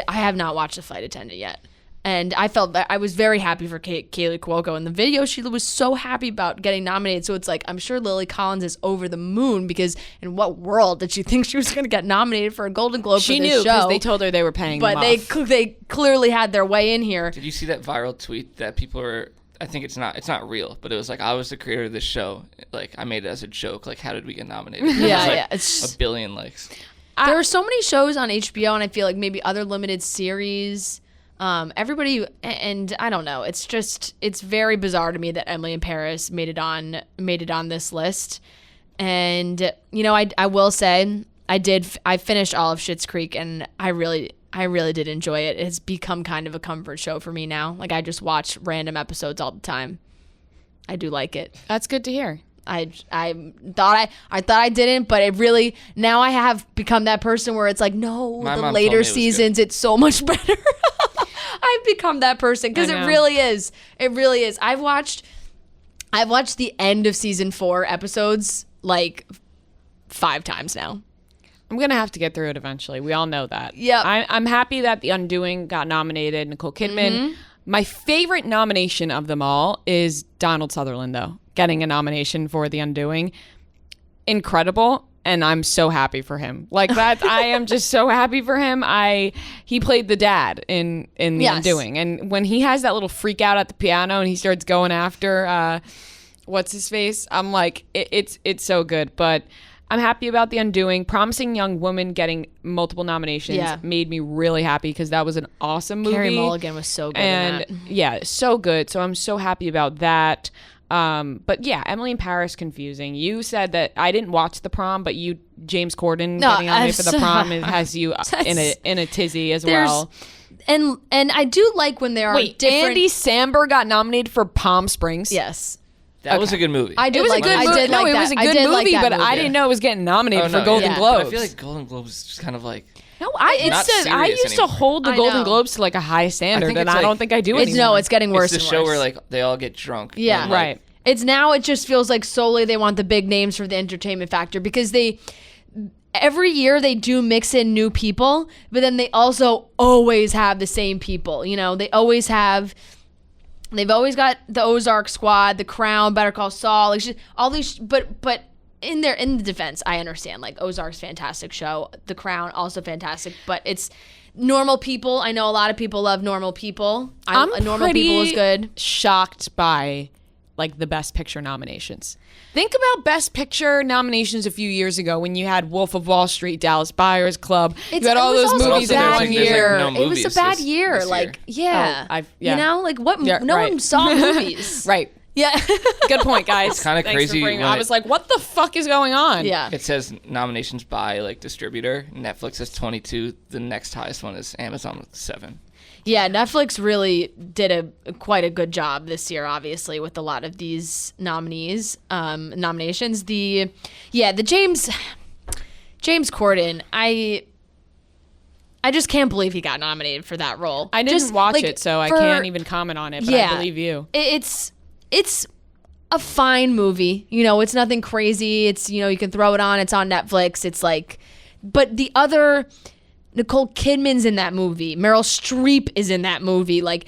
have not watched The Flight Attendant yet. And I felt that I was very happy for Kaylee Cuoco in the video. She was so happy about getting nominated. So it's like, I'm sure Lily Collins is over the moon because in what world did she think she was going to get nominated for a Golden Globe she for this knew show? because they told her they were paying but them they clearly had their way in here. Did you see that viral tweet that people were? I think it's not real, but it was like, I was the creator of this show. Like, I made it as a joke. Like, how did we get nominated? Yeah, it's a billion likes. There are so many shows on HBO, and I feel like maybe other limited series. Everybody, and I don't know. It's very bizarre to me that Emily in Paris made it on this list. And you know, I will say I finished all of Schitt's Creek, and I really did enjoy it. It's become kind of a comfort show for me now. Like, I just watch random episodes all the time. I do like it. That's good to hear. I thought I didn't, but it really, now I have become that person where it's like, no, the later seasons, it's so much better. I've become that person because it really is. It really is. I've watched the end of season 4 episodes like 5 times now. I'm going to have to get through it eventually. We all know that. Yep. I'm happy that The Undoing got nominated. Nicole Kidman. Mm-hmm. My favorite nomination of them all is Donald Sutherland, though, getting a nomination for The Undoing. Incredible. And I'm so happy for him. Like that, I am just so happy for him. He played the dad in The Undoing. And when he has that little freak out at the piano and he starts going after what's his face, I'm like, it's so good. But I'm happy about The Undoing. Promising Young Woman getting multiple nominations made me really happy because that was an awesome movie. Carey Mulligan was so good and in that. Yeah, so good. So I'm so happy about that. But yeah, Emily in Paris, confusing. You said that I didn't watch The Prom, but James Corden getting nominated for The Prom has you in a tizzy as well. And I do like when there are different... Andy Samberg got nominated for Palm Springs. Yes. That was a good movie. It was a good movie. No, it was a good movie, but I didn't know it was getting nominated for Golden Globes. But I feel like Golden Globes is just kind of like... No, I used to hold the Golden Globes to like a high standard, and I don't think I do anymore. No, it's getting worse. It's the show where like they all get drunk. Yeah, and, right. It's now. It just feels like solely they want the big names for the entertainment factor because every year they do mix in new people, but then they also always have the same people. You know, they've always got the Ozark Squad, The Crown, Better Call Saul, like all these, but. In the defense, I understand. Like, Ozark's fantastic show. The Crown, also fantastic. But it's normal people. I know a lot of people love normal people. Normal People is good. Shocked by like the Best Picture nominations. Think about Best Picture nominations a few years ago when you had Wolf of Wall Street, Dallas Buyers Club. You had all those movies in one year. No, it was a bad year. This like, year. you know, like what? No one saw movies. Right. Yeah. Good point, guys. It's kind of crazy. I was like, what the fuck is going on? Yeah. It says nominations by like distributor. Netflix has 22. The next highest one is Amazon with 7. Yeah, Netflix really did quite a good job this year, obviously, with a lot of these nominations. The James Corden, I just can't believe he got nominated for that role. I didn't watch it, so I can't even comment on it, but I believe you. It's a fine movie. You know, it's nothing crazy. It's, you know, you can throw it on. It's on Netflix. It's like, but the other, Nicole Kidman's in that movie. Meryl Streep is in that movie. Like,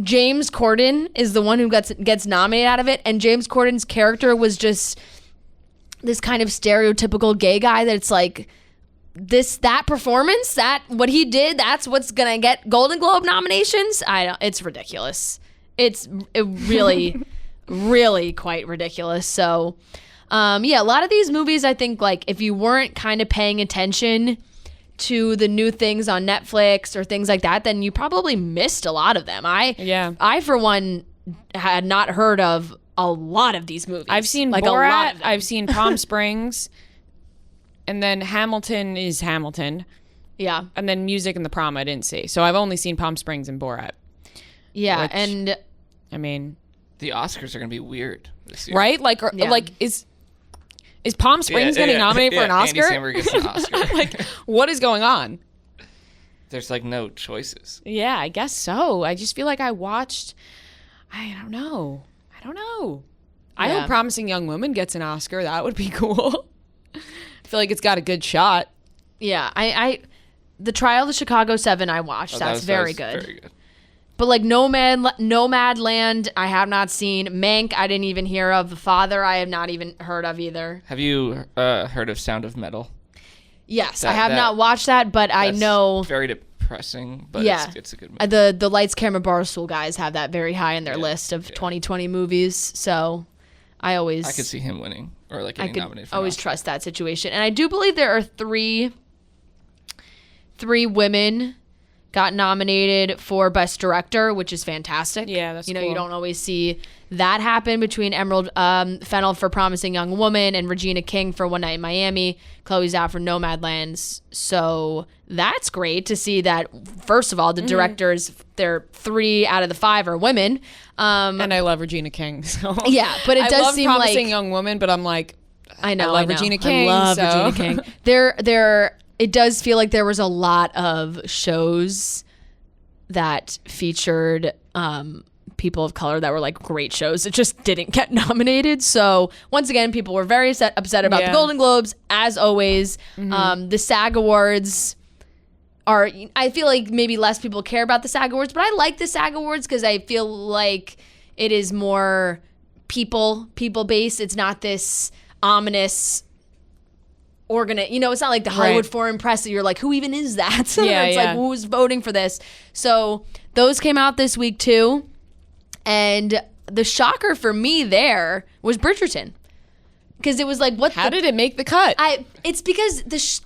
James Corden is the one who gets nominated out of it, and James Corden's character was just this kind of stereotypical gay guy that it's like, that performance, that what he did, that's what's gonna get Golden Globe nominations. It's ridiculous. It really really quite ridiculous. So a lot of these movies, I think, like, if you weren't kind of paying attention to the new things on Netflix or things like that, then you probably missed a lot of them. I for one had not heard of a lot of these movies. I've seen like Borat, a lot of them. I've seen Palm Springs, and then Hamilton is Hamilton. Yeah. And then Music and the Prom I didn't see. So I've only seen Palm Springs and Borat. Yeah, which, and I mean, the Oscars are going to be weird this year. Right? Like is Palm Springs getting nominated for an Oscar? Andy Samberg gets an Oscar. Like, what is going on? There's like no choices. Yeah, I guess so. I just feel like I don't know. I hope Promising Young Woman gets an Oscar. That would be cool. I feel like it's got a good shot. Yeah, I The Trial of the Chicago 7 I watched. That's very good. Very good. But like Nomadland, I have not seen. Mank, I didn't even hear of. The Father, I have not even heard of either. Have you heard of Sound of Metal? Yes, I have not watched that, but I know. Very depressing, but it's a good movie. The Lights, Camera, Barstool guys have that very high in their list of 2020 movies. So I could see him winning or like getting nominated for always trust that situation. And I do believe there are three women got nominated for Best Director, which is fantastic. Yeah, that's cool. You don't always see that happen between Emerald Fennell for Promising Young Woman and Regina King for One Night in Miami, Chloe Zhao for Nomadland. So that's great to see that, first of all, the directors, they're 3 out of the 5 are women. And I love Regina King. So. Yeah, but it does seem like... Promising Young Woman, but I'm like, I know. Regina King. I love Regina King. It does feel like there was a lot of shows that featured people of color that were like great shows that just didn't get nominated. So once again, people were very upset about the Golden Globes, as always. The SAG Awards I feel like maybe less people care about the SAG Awards, but I like the SAG Awards because I feel like it is more people-based. It's not this ominous it's not like the Hollywood Foreign Press that you're like, who even is that? It's like, who's voting for this? So those came out this week too. And the shocker for me there was Bridgerton. Because it was like, how did it make the cut? It's because the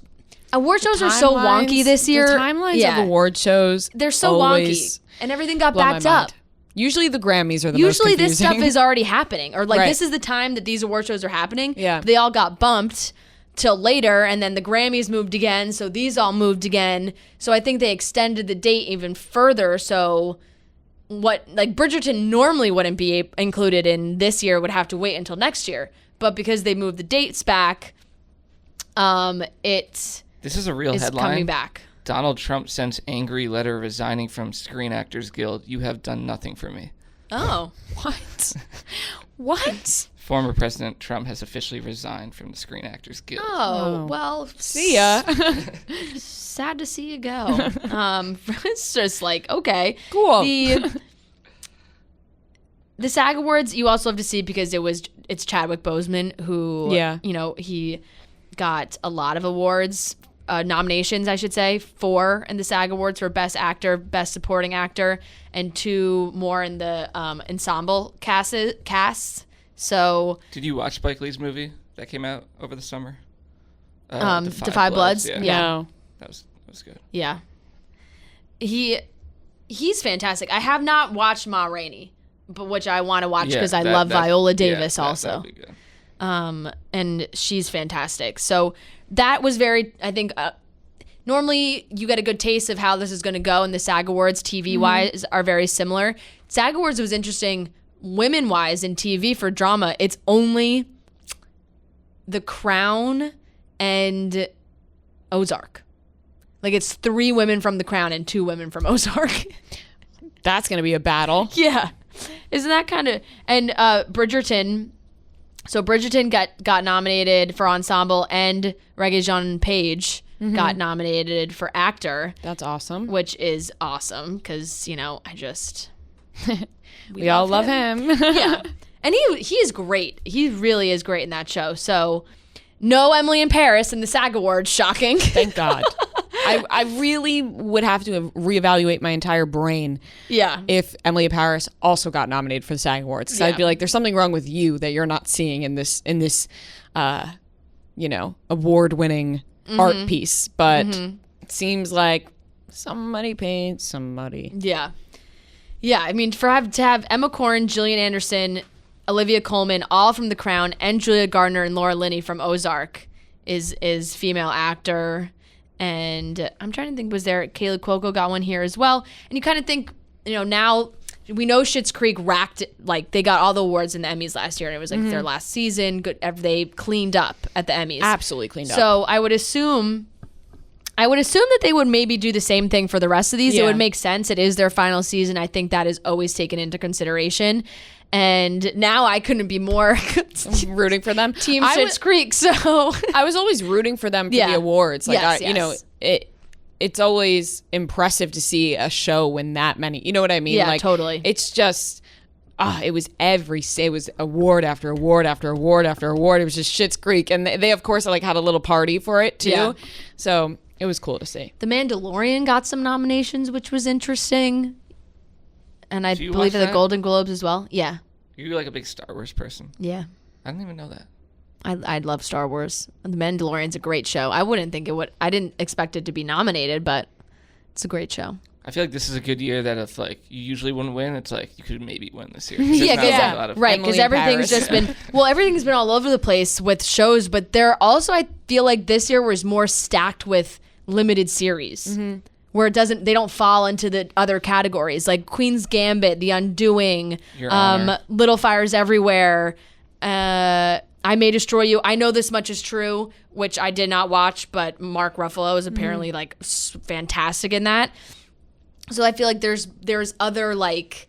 award shows are so wonky this year. The timelines of award shows, they're so wonky. And everything got backed up. Usually the Grammys are the most confusing. Usually this stuff is already happening. Or like this is the time that these award shows are happening. Yeah. They all got bumped till later, and then the Grammys moved again, so these all moved again. So I think they extended the date even further. So Bridgerton normally wouldn't be included in this year, would have to wait until next year. But because they moved the dates back, this is a real headline. Coming back. Donald Trump sends angry letter resigning from Screen Actors Guild. You have done nothing for me. Oh. What? Former President Trump has officially resigned from the Screen Actors Guild. Oh, well, see ya. Sad to see you go. It's just like, okay. Cool. The SAG Awards, you also have to see because it's Chadwick Boseman who, he got a lot of awards, nominations, I should say, 4 in the SAG Awards for Best Actor, Best Supporting Actor, and 2 more in the ensemble casts. So, did you watch Spike Lee's movie that came out over the summer? The Five Bloods? Yeah. No. That was good. Yeah. He's fantastic. I have not watched Ma Rainey, but which I want to watch because I love Viola Davis also. That'd be good. And she's fantastic. So that was very, I think, normally you get a good taste of how this is going to go, and the SAG Awards TV-wise are very similar. SAG Awards was interesting women-wise in TV for drama. It's only The Crown and Ozark. Like, it's 3 women from The Crown and 2 women from Ozark. That's going to be a battle. Yeah. Isn't that kind of... And Bridgerton... So Bridgerton got nominated for ensemble, and Regé-Jean Page got nominated for actor. That's awesome. Which is awesome because, you know, I just... we all love him. Yeah. And he is great. He really is great in that show. So no Emily in Paris in the SAG Awards. Shocking. Thank God. I really would have to reevaluate my entire brain if Emily in Paris also got nominated for the SAG Awards. Because I'd be like, there's something wrong with you that you're not seeing in this you know, award-winning art piece. But it seems like somebody paid somebody. Yeah. Yeah, I mean, to have Emma Corrin, Gillian Anderson, Olivia Colman, all from The Crown, and Julia Gardner and Laura Linney from Ozark is female actor. And I'm trying to think, was there Kaylee Cuoco got one here as well? And you kind of think, you know, now we know Schitt's Creek racked, like, they got all the awards in the Emmys last year, and it was like their last season. Good, they cleaned up at the Emmys. Absolutely cleaned up. So I would assume that they would maybe do the same thing for the rest of these. It would make sense. It is their final season. I think that is always taken into consideration. And now I couldn't be more rooting for them. Team Schitt's Creek. So I was always rooting for them for the awards. Like, you know, it's always impressive to see a show win that many. You know what I mean? Yeah, like, totally. It's just, it was award after award after award after award. It was just Schitt's Creek, and they of course like had a little party for it too. Yeah. So it was cool to see. The Mandalorian got some nominations, which was interesting. And I believe the Golden Globes as well. Yeah. You're like a big Star Wars person. Yeah. I didn't even know that. I love Star Wars. The Mandalorian's a great show. I didn't expect it to be nominated, but it's a great show. I feel like this is a good year that if like you usually wouldn't win, it's like you could maybe win this year. Right, because everything's just been everything's been all over the place with shows, but I feel like this year was more stacked with limited series. Where they don't fall into the other categories, like Queen's Gambit, The Undoing, Little Fires Everywhere, I May Destroy You. I Know This Much Is True, which I did not watch, but Mark Ruffalo is apparently like fantastic in that. So I feel like there's other like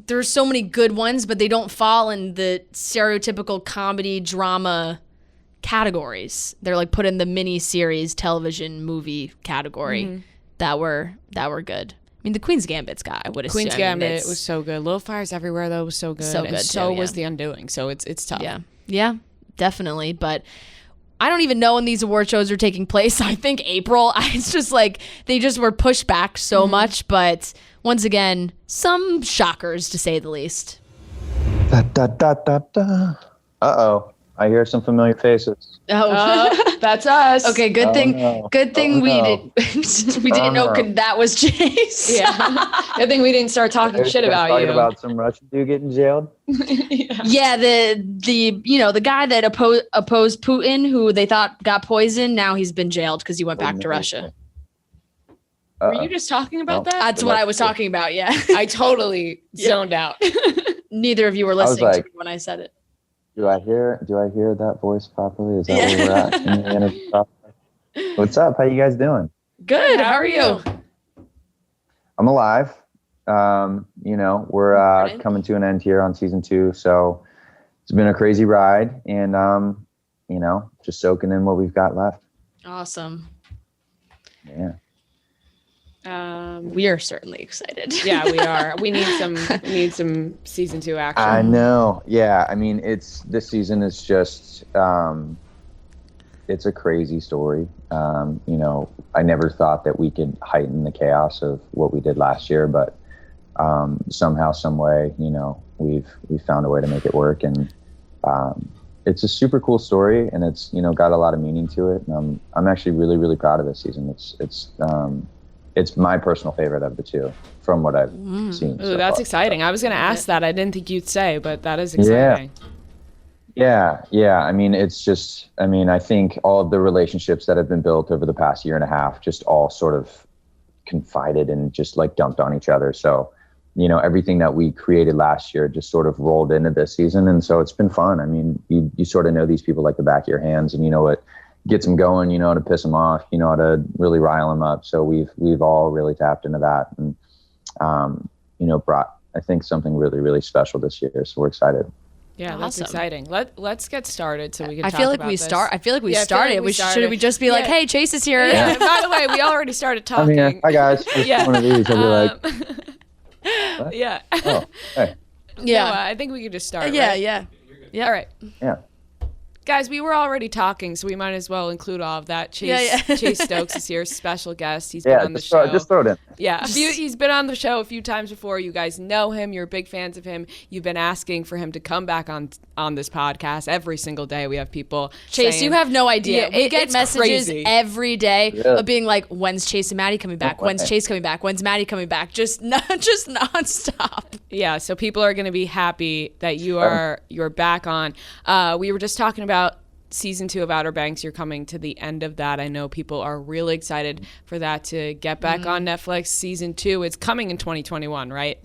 there's so many good ones, but they don't fall in the stereotypical comedy drama categories. They're like put in the mini series television movie category that were good. I mean, the Queen's Gambit's got, I would assume. Queen's Gambit was so good. Little Fires Everywhere though was so good. So was The Undoing. So it's tough. Yeah, definitely. But I don't even know when these award shows are taking place. I think April. It's just like they just were pushed back so much. But once again, some shockers to say the least. Uh-oh. I hear some familiar faces. That's us. Okay, good thing we didn't know that was Chase. Good thing we didn't start talking shit about you. Talking about some Russian dude getting jailed. Yeah, the guy that opposed Putin, who they thought got poisoned, now he's been jailed because he went back to Russia. Were you just talking about that? That's what I was talking about. Yeah, I totally zoned out. Neither of you were listening to me when I said it. Do I hear that voice properly? Is that where we're at? In the interview properly? What's up? How you guys doing? Good. How are you? I'm alive. We're coming to an end here on season 2, so it's been a crazy ride, and just soaking in what we've got left. Awesome. Yeah. We are certainly excited. Yeah, we are. We need some season 2 action. I know. Yeah. I mean, this season is just, it's a crazy story. I never thought that we could heighten the chaos of what we did last year, but somehow, some way, we've found a way to make it work, and it's a super cool story, and it's got a lot of meaning to it. And I'm actually really, really proud of this season. it's my personal favorite of the two from what I've seen. Ooh, that's exciting. I was going to ask that. I didn't think you'd say, but that is exciting. Yeah. I mean, it's just, I think all of the relationships that have been built over the past year and a half just all sort of confided and just like dumped on each other. So, everything that we created last year just sort of rolled into this season. And so it's been fun. I mean, you sort of know these people like the back of your hands, and you know what gets them going, you know how to piss them off, you know how to really rile them up. So we've all really tapped into that and, brought, I think, something really, really special this year. So we're excited. Yeah, that's exciting. Let's get started so we can I talk feel like about we this. I feel like we started. Should we just be like, hey, Chase is here? Yeah. By the way, we already started talking. I'm here. Hi guys. One of these. I'll be like, what? Yeah. Oh, hey. Yeah. No, I think we could just start. Yeah, right? yeah. All right. Yeah. Guys, we were already talking, so we might as well include all of that. Chase Stokes is here, special guest. He's been on the show. Just throw it in. Yeah, he's been on the show a few times before. You guys know him. You're big fans of him. You've been asking for him to come back on this podcast every single day. We have people Chase, saying, you have no idea. Yeah, we get messages crazy. every day of being like, when's Chase and Maddie coming back? When's Chase coming back? When's Maddie coming back? Just nonstop. Yeah, so people are going to be happy that you're back on. We were just talking about season 2 of Outer Banks. You're coming to the end of that. I know people are really excited for that to get back on Netflix. Season 2 is coming in 2021, right?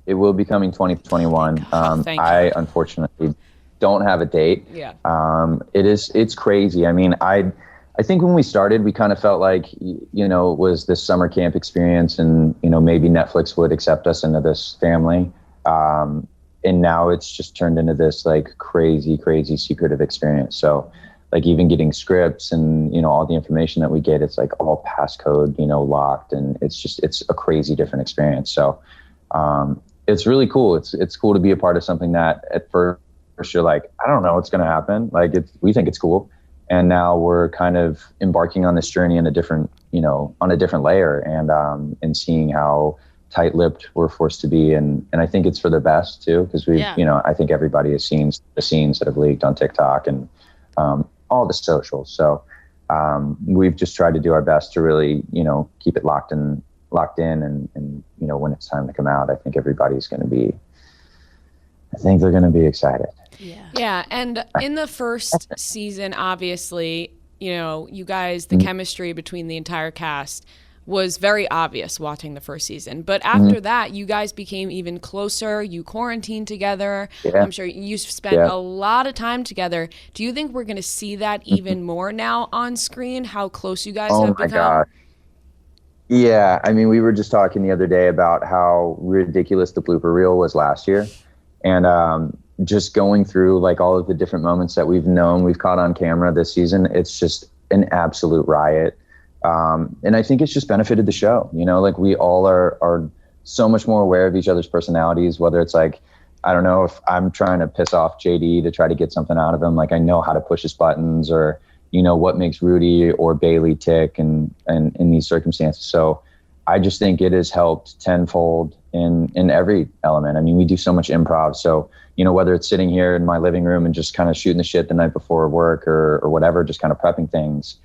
It will be coming 2021. I unfortunately don't have a date. Yeah. It's crazy. I mean, I think when we started, we kind of felt like, it was this summer camp experience, and, maybe Netflix would accept us into this family. And now it's just turned into this like crazy, crazy secretive experience. So like even getting scripts and, all the information that we get, it's like all passcode, locked. And it's a crazy different experience. So it's really cool. It's cool to be a part of something that at first you're like, I don't know what's going to happen. Like we think it's cool. And now we're kind of embarking on this journey in a different, on a different layer and seeing how tight-lipped we're forced to be, and I think it's for the best too, because I think everybody has seen the scenes that have leaked on TikTok and all the socials. So we've just tried to do our best to really keep it locked in, and when it's time to come out, I think everybody's going to be. I think they're going to be excited. Yeah, and in the first season, obviously, you guys, the chemistry between the entire cast was very obvious watching the first season. But after that, you guys became even closer. You quarantined together. Yeah. I'm sure you spent a lot of time together. Do you think we're going to see that even more now on screen, how close you guys have become? Oh, my God. Yeah, I mean, we were just talking the other day about how ridiculous the blooper reel was last year. And just going through like all of the different moments that we've caught on camera this season, it's just an absolute riot. And I think it's just benefited the show, like we all are so much more aware of each other's personalities, whether it's like, I don't know, if I'm trying to piss off JD to try to get something out of him, like I know how to push his buttons, or, what makes Rudy or Bailey tick and in these circumstances. So I just think it has helped tenfold in every element. I mean, we do so much improv. So, whether it's sitting here in my living room and just kind of shooting the shit the night before work or whatever, just kind of prepping things,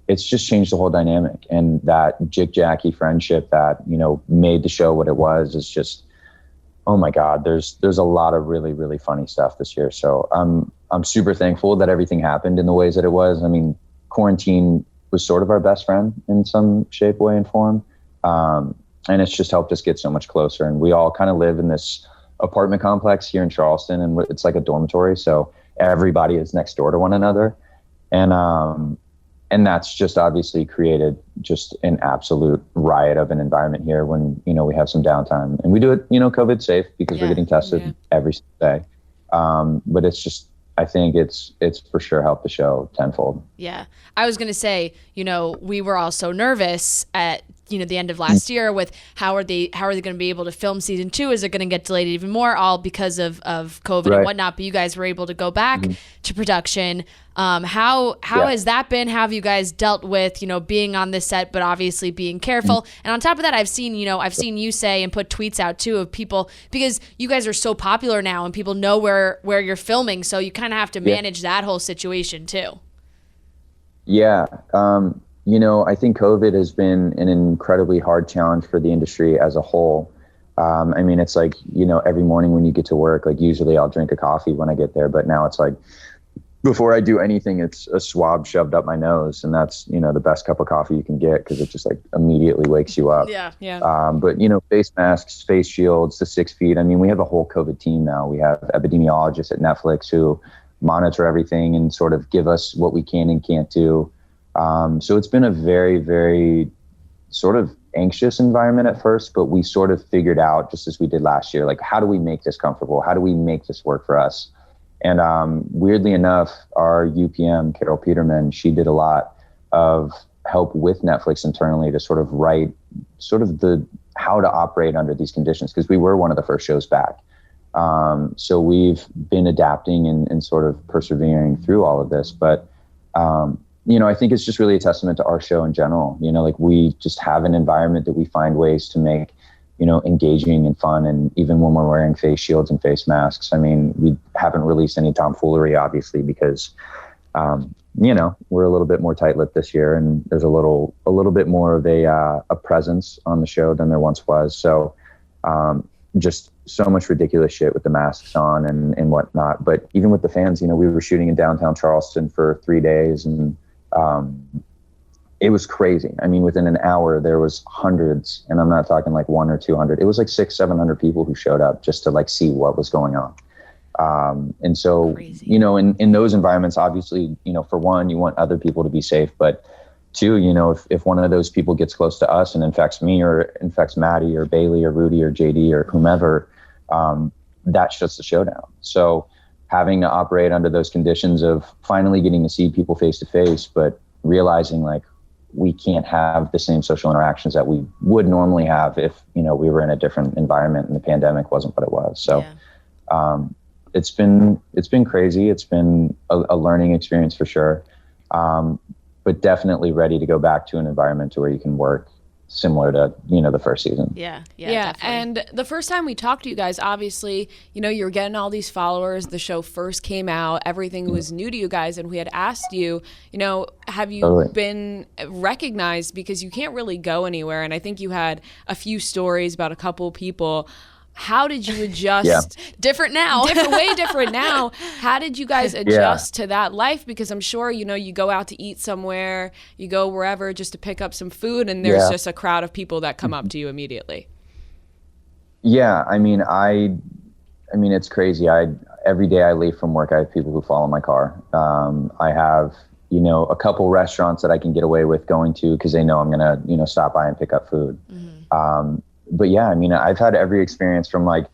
it's just changed the whole dynamic. And that Jackie friendship that, made the show what it was is just, oh my God, there's a lot of really, really funny stuff this year. So I'm super thankful that everything happened in the ways that it was. I mean, quarantine was sort of our best friend in some shape, way, and form. And it's just helped us get so much closer. And we all kind of live in this apartment complex here in Charleston, and it's like a dormitory. So everybody is next door to one another. And that's just obviously created just an absolute riot of an environment here when, we have some downtime. And we do it, COVID safe, because we're getting tested every day. But it's just, I think it's for sure helped the show tenfold. Yeah. I was going to say, we were all so nervous at, the end of last year with how are they going to be able to film season 2? Is it going to get delayed even more, all because of COVID and whatnot? But you guys were able to go back to production. How has that been? How have you guys dealt with, being on this set, but obviously being careful? And on top of that, I've seen you say and put tweets out too of people, because you guys are so popular now and people know where you're filming. So you kind of have to manage that whole situation too. Yeah. I think COVID has been an incredibly hard challenge for the industry as a whole. I mean, it's like, every morning when you get to work, like usually I'll drink a coffee when I get there, but now it's like, before I do anything, it's a swab shoved up my nose. And that's, the best cup of coffee you can get because it just like immediately wakes you up. Yeah. Yeah. But, face masks, face shields, the 6 feet. I mean, we have a whole COVID team now. We have epidemiologists at Netflix who monitor everything and sort of give us what we can and can't do. So it's been a very, very sort of anxious environment at first, but we sort of figured out, just as we did last year, like, how do we make this comfortable? How do we make this work for us? And weirdly enough, our UPM, Carol Peterman, she did a lot of help with Netflix internally to sort of write sort of the how to operate under these conditions, because we were one of the first shows back. So we've been adapting and sort of persevering through all of this. But, I think it's just really a testament to our show in general. Like, we just have an environment that we find ways to make engaging and fun. And even when we're wearing face shields and face masks, I mean, we haven't released any tomfoolery, obviously, because, we're a little bit more tight-lipped this year, and there's a little bit more of a presence on the show than there once was. So just so much ridiculous shit with the masks on and whatnot. But even with the fans, we were shooting in downtown Charleston for 3 days, and it was crazy. I mean, within an hour, there was hundreds, and I'm not talking like 100 or 200. It was like 600-700 people who showed up just to like see what was going on. And so, crazy. In those environments, obviously, for one, you want other people to be safe, but two, if one of those people gets close to us and infects me or infects Maddie or Bailey or Rudy or JD or whomever, that shuts the show down. So having to operate under those conditions of finally getting to see people face to face, but realizing like, we can't have the same social interactions that we would normally have if, we were in a different environment and the pandemic wasn't what it was. So, it's been crazy. It's been a learning experience for sure. But definitely ready to go back to an environment to where you can work similar to, the first season. Yeah. And the first time we talked to you guys, obviously, you were getting all these followers. The show first came out. Everything was new to you guys. And we had asked you, have you been recognized? Because you can't really go anywhere. And I think you had a few stories about a couple of people. How did you adjust? Yeah. Different now. Way different now. How did you guys adjust to that life? Because I'm sure, you go out to eat somewhere, you go wherever just to pick up some food, and there's just a crowd of people that come up to you immediately. Yeah, I mean, it's crazy. Every day I leave from work, I have people who follow my car. I have, a couple restaurants that I can get away with going to because they know I'm gonna, stop by and pick up food. Mm-hmm. But yeah, I mean, I've had every experience from like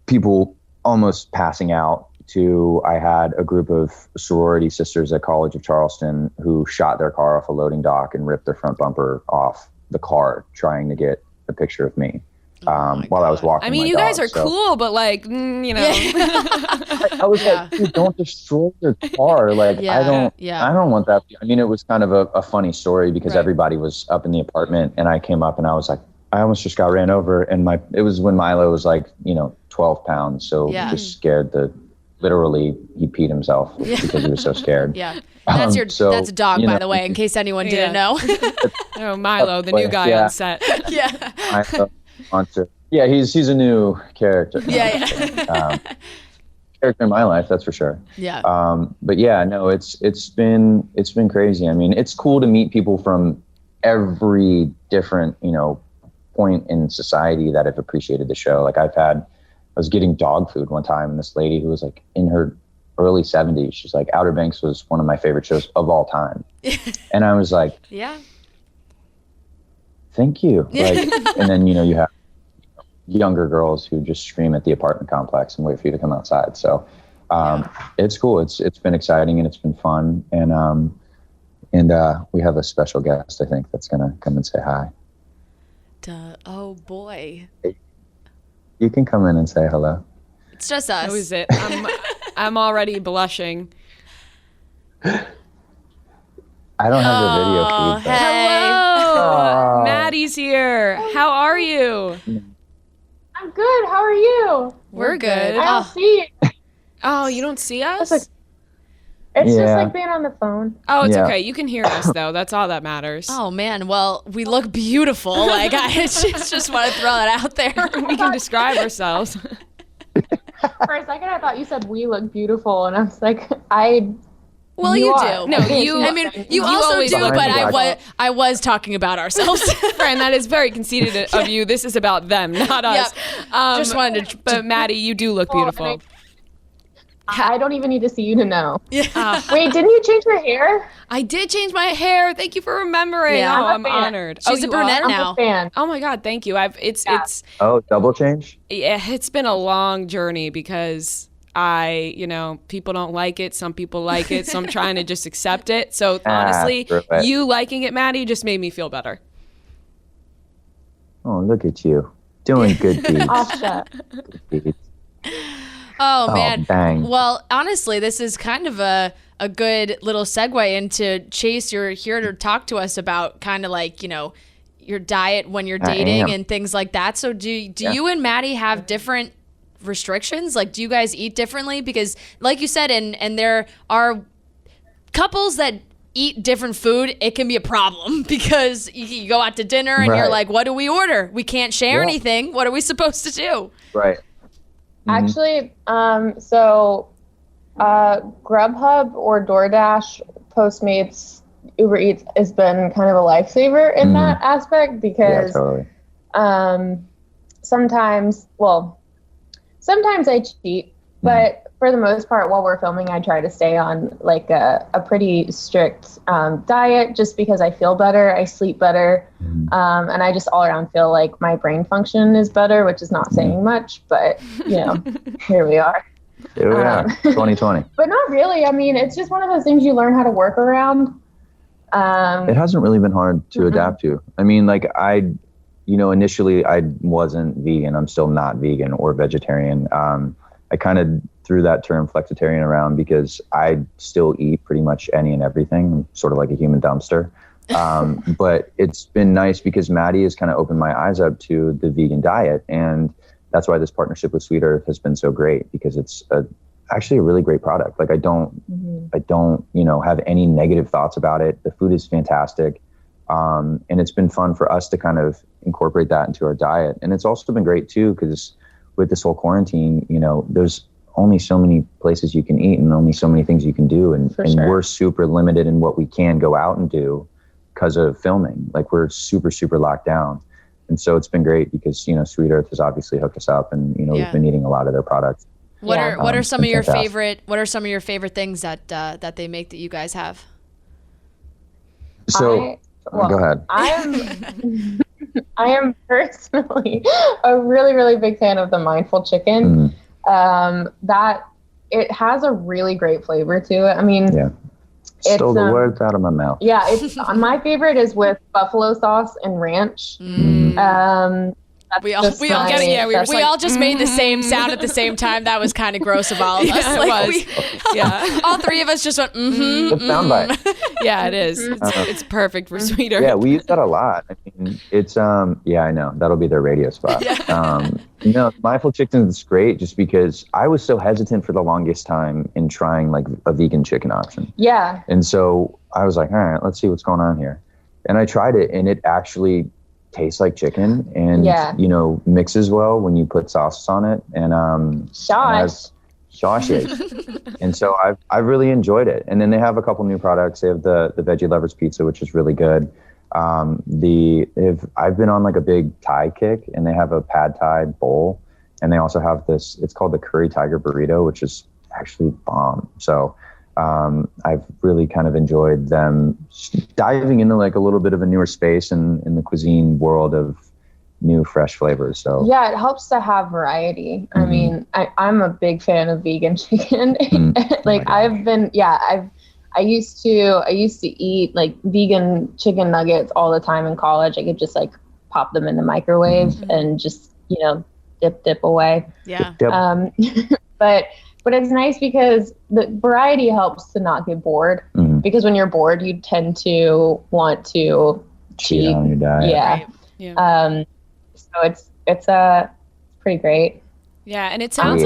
people almost passing out to I had a group of sorority sisters at College of Charleston who shot their car off a loading dock and ripped their front bumper off the car trying to get a picture of me while I was walking. I mean, you guys are cool, but like, I was like, dude, don't destroy your car. Like, I don't want that. I mean, it was kind of a funny story because everybody was up in the apartment and I came up and I was like, I almost just got ran over, and it was when Milo was like, 12 pounds. So just scared literally he peed himself because he was so scared. Yeah. That's that's a dog, by the way, in case anyone didn't know. Milo, the new guy on set. Yeah. He's a new character. Character in my life, that's for sure. Yeah. But yeah, no, it's been crazy. I mean, it's cool to meet people from every different, point in society that have appreciated the show. Like I was getting dog food one time, and this lady who was like in her early 70s, she's like, Outer Banks was one of my favorite shows of all time. And I was like, thank you. Like, and then, you have younger girls who just scream at the apartment complex and wait for you to come outside. So it's cool. It's been exciting and it's been fun. And we have a special guest, I think, that's going to come and say hi. Oh boy. You can come in and say hello. It's just us. Who is it? I'm already blushing. I don't have the video feed. Hey. Hello. Maddie's here. How are you? I'm good. How are you? We're good. I don't see you. Oh, you don't see us? It's just like being on the phone. Oh, it's okay. You can hear us though. That's all that matters. Oh man, well, we look beautiful. Like I just want to throw that out there. We can describe ourselves. For a second, I thought you said we look beautiful, and I was like, Well, you do. No, you. I mean, you also do, but I was talking about ourselves. Friend, that is very conceited of you. This is about them, not us. Just wanted to. But Maddie, you do look beautiful. I don't even need to see you to know. Yeah. Wait, didn't you change your hair? I did change my hair. Thank you for remembering. Yeah. Oh, I'm honored. She's a brunette now. I'm a fan. Oh my God, thank you. It's double change? Yeah, it's been a long journey because people don't like it. Some people like it. So I'm trying to just accept it. So honestly, you liking it, Maddie, just made me feel better. Oh, look at you. Doing good deeds. Oh, shut. Good deeds. Oh man. Bang. Well, honestly, this is kind of a good little segue into Chase. You're here to talk to us about kind of like, your diet when you're dating and things like that. So do you and Maddie have different restrictions? Like, do you guys eat differently? Because like you said, and there are couples that eat different food, it can be a problem because you go out to dinner and you're like, what do we order? We can't share anything. What are we supposed to do? Right. Actually, Grubhub or DoorDash, Postmates, Uber Eats has been kind of a lifesaver in that aspect because sometimes I cheat, but for the most part, while we're filming, I try to stay on like a pretty strict diet just because I feel better, I sleep better, and I just all around feel like my brain function is better, which is not saying much, but here we are. Here we are, 2020. But not really. I mean, it's just one of those things you learn how to work around. It hasn't really been hard to adapt to. I mean, like initially I wasn't vegan. I'm still not vegan or vegetarian. I kind of threw that term flexitarian around because I still eat pretty much any and everything. I'm sort of like a human dumpster. But it's been nice because Maddie has kind of opened my eyes up to the vegan diet. And that's why this partnership with Sweet Earth has been so great because it's actually a really great product. Like I don't have any negative thoughts about it. The food is fantastic. And it's been fun for us to kind of incorporate that into our diet. And it's also been great too, because with this whole quarantine, there's only so many places you can eat and only so many things you can do. And we're super limited in what we can go out and do because of filming. Like we're super, super locked down. And so it's been great because, Sweet Earth has obviously hooked us up and, we've been eating a lot of their products. What are some of your favorite things that they make that you guys have? So go ahead. I am personally a really, really big fan of the mindful chicken. That it has a really great flavor to it. I mean, stole the words out of my mouth. Yeah, it's my favorite is with buffalo sauce and ranch. We all just made the same sound at the same time. That was kind of gross of all of us. All three of us just went, soundbite. Yeah, it is. It's perfect for Sweet Earth. Yeah, we use that a lot. I mean, it's I know that'll be their radio spot. Mindful chicken is great just because I was so hesitant for the longest time in trying like a vegan chicken option. Yeah. And so I was like, all right, let's see what's going on here. And I tried it, and it actually tastes like chicken and mixes well when you put sauces on it and sauce. And so I've really enjoyed it. And then they have a couple new products. They have the veggie lovers pizza, which is really good. I've been on like a big Thai kick, and they have a pad Thai bowl, and they also have this, it's called the curry tiger burrito, which is actually bomb. So I've really kind of enjoyed them diving into like a little bit of a newer space in the cuisine world of new, fresh flavors. So yeah, it helps to have variety. I mean, I'm a big fan of vegan chicken. Like I used to eat like vegan chicken nuggets all the time in college. I could just like pop them in the microwave and just, dip away. Yeah. But it's nice because the variety helps to not get bored. Because when you're bored, you tend to want to cheat on your diet. Yeah. Right. Yeah. So it's pretty great. Yeah, and it sounds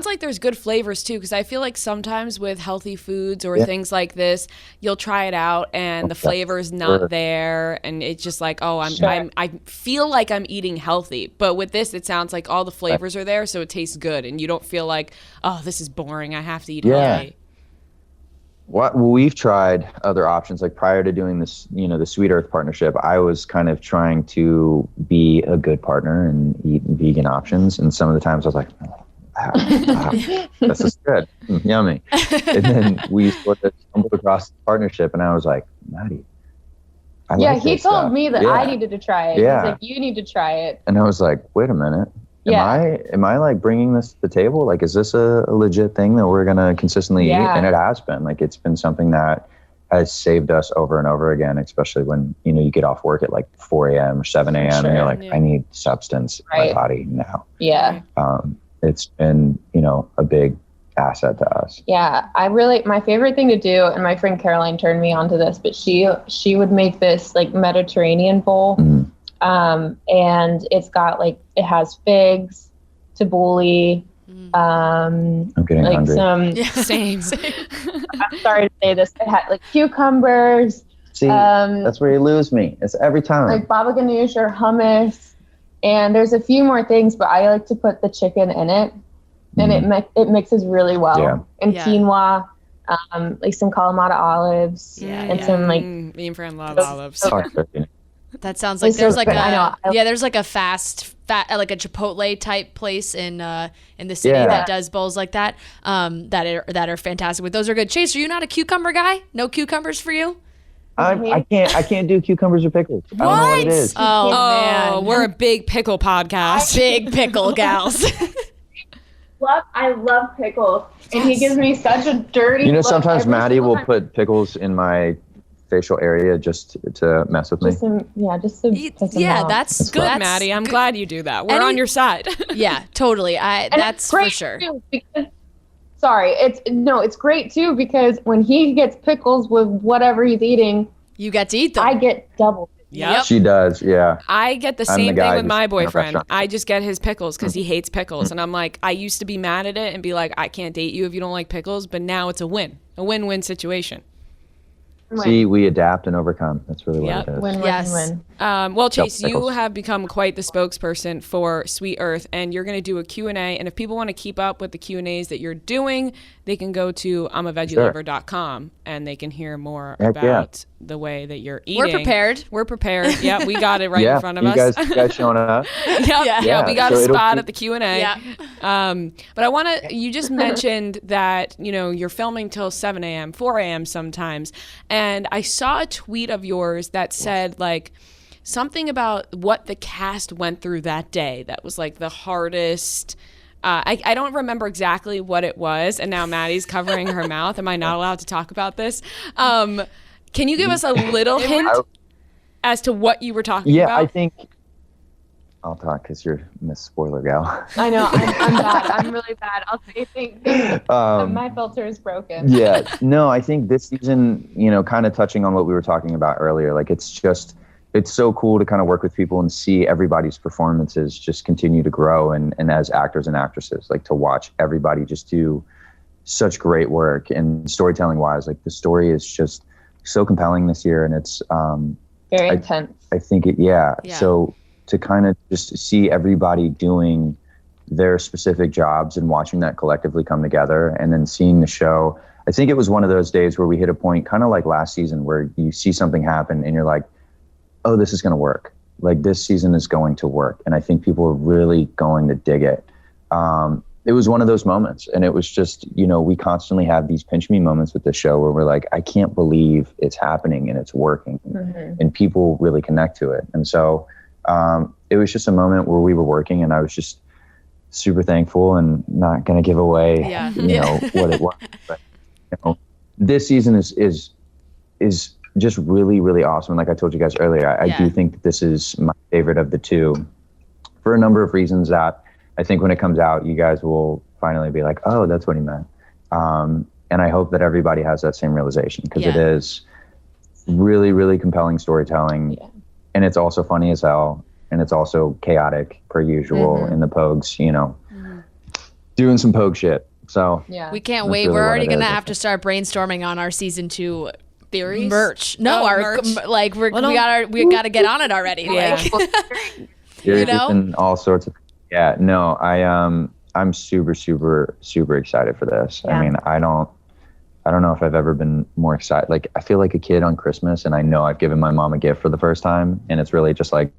like there's good flavors too, because I feel like sometimes with healthy foods or things like this, you'll try it out and the flavor's not there, and it's just like, oh, I feel like I'm eating healthy. But with this, it sounds like all the flavors are there, so it tastes good, and you don't feel like, oh, this is boring. I have to eat healthy. Well, we've tried other options. Like prior to doing this, the Sweet Earth partnership, I was kind of trying to be a good partner and eat vegan options. And some of the times I was like, this is good, yummy. And then we sort of stumbled across the partnership, and I was like, Maddie, he told me that I needed to try it. He's like, you need to try it. And I was like, wait a minute. Am I like bringing this to the table? Like, is this a legit thing that we're going to consistently eat? And it has been. Like, it's been something that has saved us over and over again, especially when, you get off work at like 4 a.m. or 7 a.m. and you're like, I need substance in my body now. Yeah. It's been, a big asset to us. Yeah. My favorite thing to do, and my friend Caroline turned me onto this, but she would make this like Mediterranean bowl. Mm-hmm. And it's got it has figs, tabbouleh, I'm getting like hungry. Same. I'm sorry to say this. It had like cucumbers. See, that's where you lose me. It's every time. Like baba ganoush or hummus. And there's a few more things, but I like to put the chicken in it, and it mixes really well. Yeah. And quinoa, like some Kalamata olives, and some like. Me and Fran love olives. That sounds like there's like there's like a fast like a Chipotle type place in the city that does bowls like that that are fantastic. But those are good. Chase, are you not a cucumber guy? No cucumbers for you? I can't do cucumbers or pickles. What? I don't know what it is. Oh man, we're a big pickle podcast. Big pickle gals. I love pickles, and he gives me such a dirty. Sometimes Maddie will put pickles in my facial area just to mess with me. Just to that's good, Maddie. I'm glad you do that. We're on your side. Yeah, totally. That's for sure. It's great too, because when he gets pickles with whatever he's eating, you get to eat them. I get double. Yep. She does, yeah. I get the same thing with my boyfriend. I just get his pickles because he hates pickles. And I'm like, I used to be mad at it and be like, I can't date you if you don't like pickles. But now it's a win-win situation. See, we adapt and overcome. That's really what it is. Win. Well, Chase, you have become quite the spokesperson for Sweet Earth, and you're going to do a Q&A. And if people want to keep up with the Q&As that you're doing, they can go to I'mAVeggieLover.com, and they can hear more about the way that you're eating. We're prepared. Yeah, we got it right in front of us. You guys showing up. Yeah, we got a spot at the Q&A. Yeah. But you just mentioned that, you're filming till 7 a.m., 4 a.m. sometimes. And I saw a tweet of yours that said, something about what the cast went through that day. That was, the hardest. I don't remember exactly what it was. And now Maddie's covering her mouth. Am I not allowed to talk about this? Can you give us a little hint as to what you were talking about? Yeah, I think I'll talk because you're Miss Spoiler Gal. I know. I'm bad. I'm really bad. I'll say things. My filter is broken. Yeah. No, I think this season, kind of touching on what we were talking about earlier, it's so cool to kind of work with people and see everybody's performances just continue to grow. And as actors and actresses, to watch everybody just do such great work. And storytelling wise, the story is just so compelling this year. And it's very intense. I think so to kind of just see everybody doing their specific jobs and watching that collectively come together, and then seeing the show. I think it was one of those days where we hit a point kind of like last season where you see something happen and you're like, oh, this is going to work. This season is going to work. And I think people are really going to dig it. It was one of those moments. And it was just, we constantly have these pinch me moments with the show where we're like, I can't believe it's happening and it's working. Mm-hmm. And people really connect to it. And so it was just a moment where we were working, and I was just super thankful, and not going to give away, what it was. But, this season is just really, really awesome. Like I told you guys earlier, I do think that this is my favorite of the two for a number of reasons that I think when it comes out, you guys will finally be like, oh, that's what he meant. And I hope that everybody has that same realization, because it is really, really compelling storytelling. Yeah. And it's also funny as hell. And it's also chaotic per usual in the Pogues, doing some Pogue shit. So we can't wait. Really We're already gonna have to start brainstorming on our season 2 theories merch. No, merch. We gotta get on it already. Yeah. You know, all sorts of. Yeah, no, I'm super, super, super excited for this. Yeah. I mean, I don't know if I've ever been more excited. Like, I feel like a kid on Christmas, and I know I've given my mom a gift for the first time, and it's really just like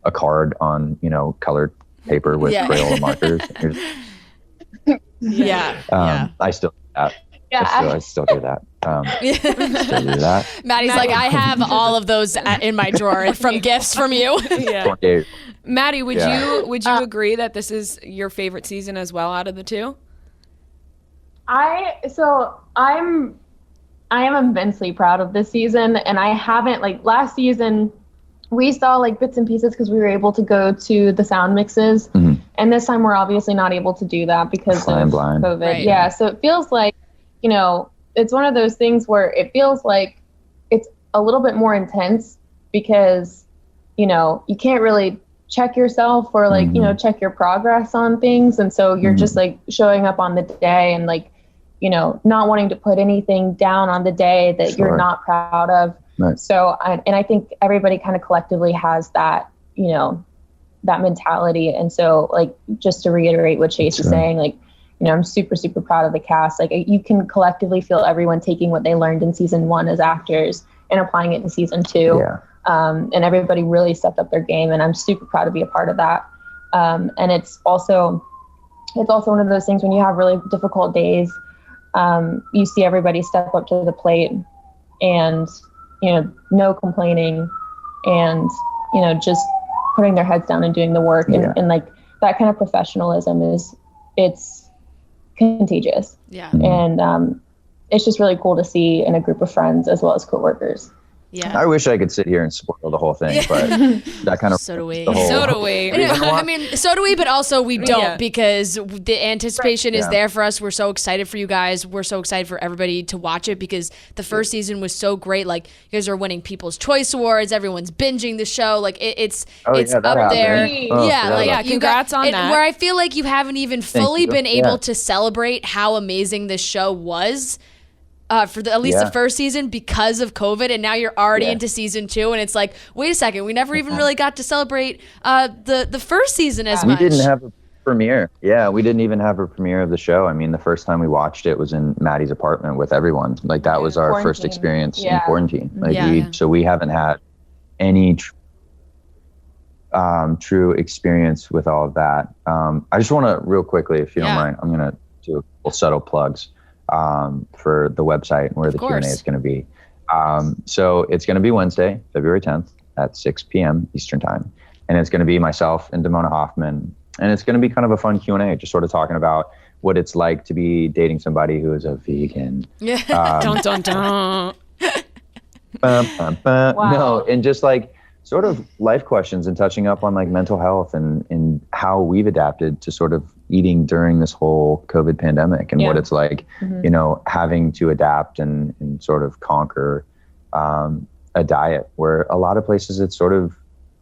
a card on, colored paper with Crayola markers. I still do that. I still do that. Still do that. Maddie's like, I have all of those in my drawer from gifts from you. Yeah. Maddie, would you agree that this is your favorite season as well out of the 2? I am immensely proud of this season, and I haven't, like, last season we saw like bits and pieces because we were able to go to the sound mixes, and this time we're obviously not able to do that because of COVID. Right. Yeah, so it feels like, it's one of those things where it feels like it's a little bit more intense because, you can't really check yourself or like, check your progress on things. And so you're just like showing up on the day and like, not wanting to put anything down on the day that you're not proud of. Right. So, I think everybody kind of collectively has that, that mentality. And so like, just to reiterate what Chase is saying, like, I'm super, super proud of the cast. Like, you can collectively feel everyone taking what they learned in season 1 as actors and applying it in season 2. Yeah. And everybody really stepped up their game, and I'm super proud to be a part of that. And it's also one of those things when you have really difficult days, you see everybody step up to the plate and, no complaining and, just putting their heads down and doing the work. And like that kind of professionalism it's contagious. Yeah. And it's just really cool to see in a group of friends as well as coworkers. Yeah. I wish I could sit here and spoil the whole thing, but that kind of so do we. So do we. I mean, so do we, but also we don't because the anticipation is there for us. We're so excited for you guys. We're so excited for everybody to watch it because the first season was so great. Like, you guys are winning People's Choice Awards. Everyone's binging the show. Like, it's up there. Congrats on that. Where I feel like you haven't even fully been able to celebrate how amazing this show was. For at least the first season because of COVID, and now you're already into season 2, and it's like, wait a second, we never even really got to celebrate the first season as much. We didn't have a premiere. Yeah, we didn't even have a premiere of the show. I mean, the first time we watched it was in Maddie's apartment with everyone. Like, that was our first experience in quarantine. Like, so we haven't had any true experience with all of that. I just want to real quickly, if you don't mind, I'm gonna do a couple subtle plugs. For the website where the Q&A is going to be. So it's going to be Wednesday, February 10th at 6 p.m. Eastern time. And it's going to be myself and Damona Hoffman. And it's going to be kind of a fun Q&A, just sort of talking about what it's like to be dating somebody who is a vegan. Yeah. Dun, dun, dun. Wow. No, and just like sort of life questions and touching up on like mental health and how we've adapted to sort of eating during this whole COVID pandemic and what it's like, having to adapt and sort of conquer a diet where a lot of places it's sort of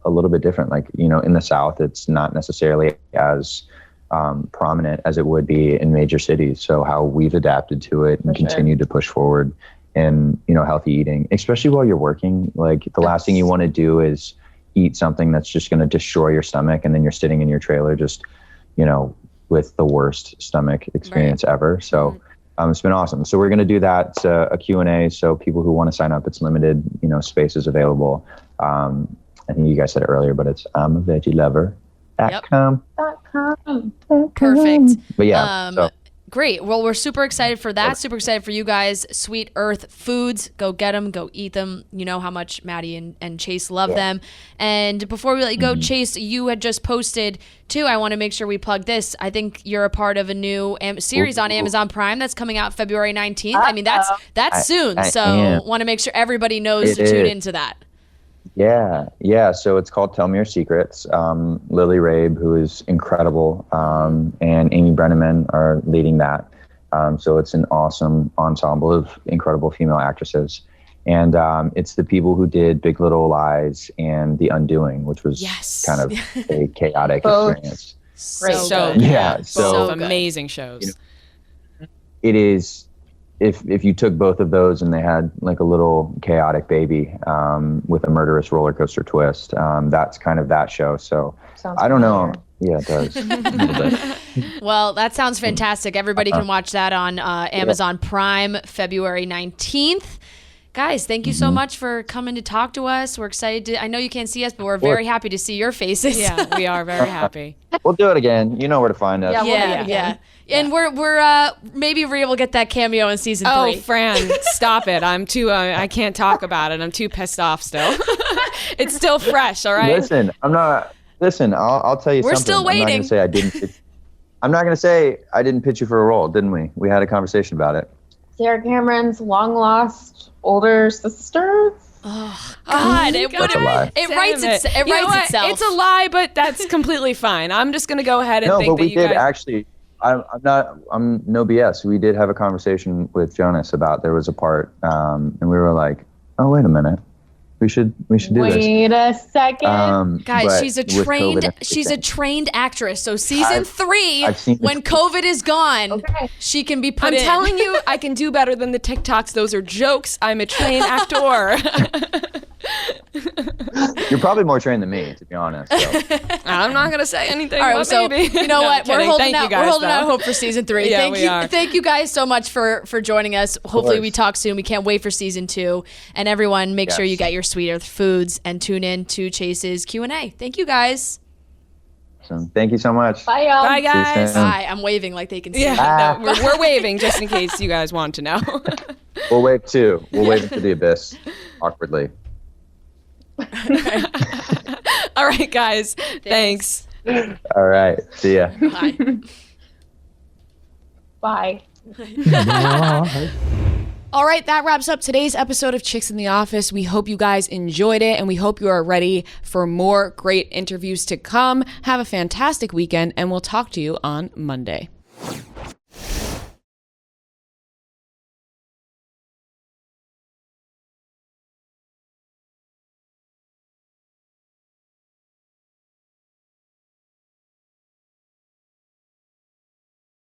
a little bit different. Like, in the South, it's not necessarily as prominent as it would be in major cities. So how we've adapted to it and continue to push forward in, healthy eating, especially while you're working. Like, the last thing you want to do is eat something that's just going to destroy your stomach. And then you're sitting in your trailer, just, with the worst stomach experience ever. So it's been awesome. So we're going to do that. It's a Q&A. So people who want to sign up, it's limited, spaces available. I think you guys said it earlier, but it's I'mAVeggieLover.com. Perfect. But yeah, great. Well, we're super excited for that. Super excited for you guys. Sweet Earth Foods. Go get them. Go eat them. You know how much Maddie and Chase love them. And before we let you go, Chase, you had just posted too. I want to make sure we plug this. I think you're a part of a new series on Amazon Prime that's coming out February 19th. I mean, that's soon. So want to make sure everybody knows to tune into that. Yeah. So it's called Tell Me Your Secrets. Lily Rabe, who is incredible, and Amy Brenneman are leading that. So it's an awesome ensemble of incredible female actresses. And it's the people who did Big Little Lies and The Undoing, which was kind of a chaotic experience. So good. Yeah, so both amazing shows. It is. If you took both of those and they had like a little chaotic baby with a murderous roller coaster twist, that's kind of that show. So Sounds I don't familiar. know. Yeah, it does. A little bit. Well, that sounds fantastic. Everybody can watch that on Amazon Prime, February 19th. Guys, thank you so much for coming to talk to us. We're excited to, I know you can't see us, but we're very happy to see your faces. Yeah, we are very happy. We'll do it again. You know where to find us. Yeah. And we're maybe we're able to get that cameo in season 3. Oh, Fran, stop it. I'm too, I can't talk about it. I'm too pissed off still. It's still fresh, all right? Listen, I'll tell you something. We're still waiting. I'm not going to say I didn't pitch you for a role, didn't we? We had a conversation about it. Sarah Cameron's long lost older sister. Oh God! It That's a lie. It writes itself. It's a lie, but that's completely fine. I'm just gonna go ahead and think but that we you did guys. Actually. I'm no BS. We did have a conversation with Jonas about there was a part, and we were like, oh wait a minute, we should do this. Wait a second. Guys, she's a trained actress. So season 3, when COVID is gone, she can be put in. I'm telling you, I can do better than the TikToks. Those are jokes. I'm a trained actor. You're probably more trained than me, to be honest. So. I'm not gonna say anything. All right, about so maybe. you know what? We're holding out. Guys, we're holding out hope for season 3. Yeah, Thank you guys so much for joining us. Hopefully we talk soon. We can't wait for season 2. And everyone, make sure you get your Sweet Earth foods and tune in to Chase's Q&A. Thank you guys. So, thank you so much. Bye, y'all. Bye, guys. Bye. I'm waving like they can see. Yeah, no, we're waving just in case you guys want to know. We'll wave too. We'll wave into the abyss awkwardly. All right, guys. Thanks. All right. See ya. Bye. Bye. All right, that wraps up today's episode of Chicks in the Office. We hope you guys enjoyed it, and we hope you are ready for more great interviews to come. Have a fantastic weekend, and we'll talk to you on Monday.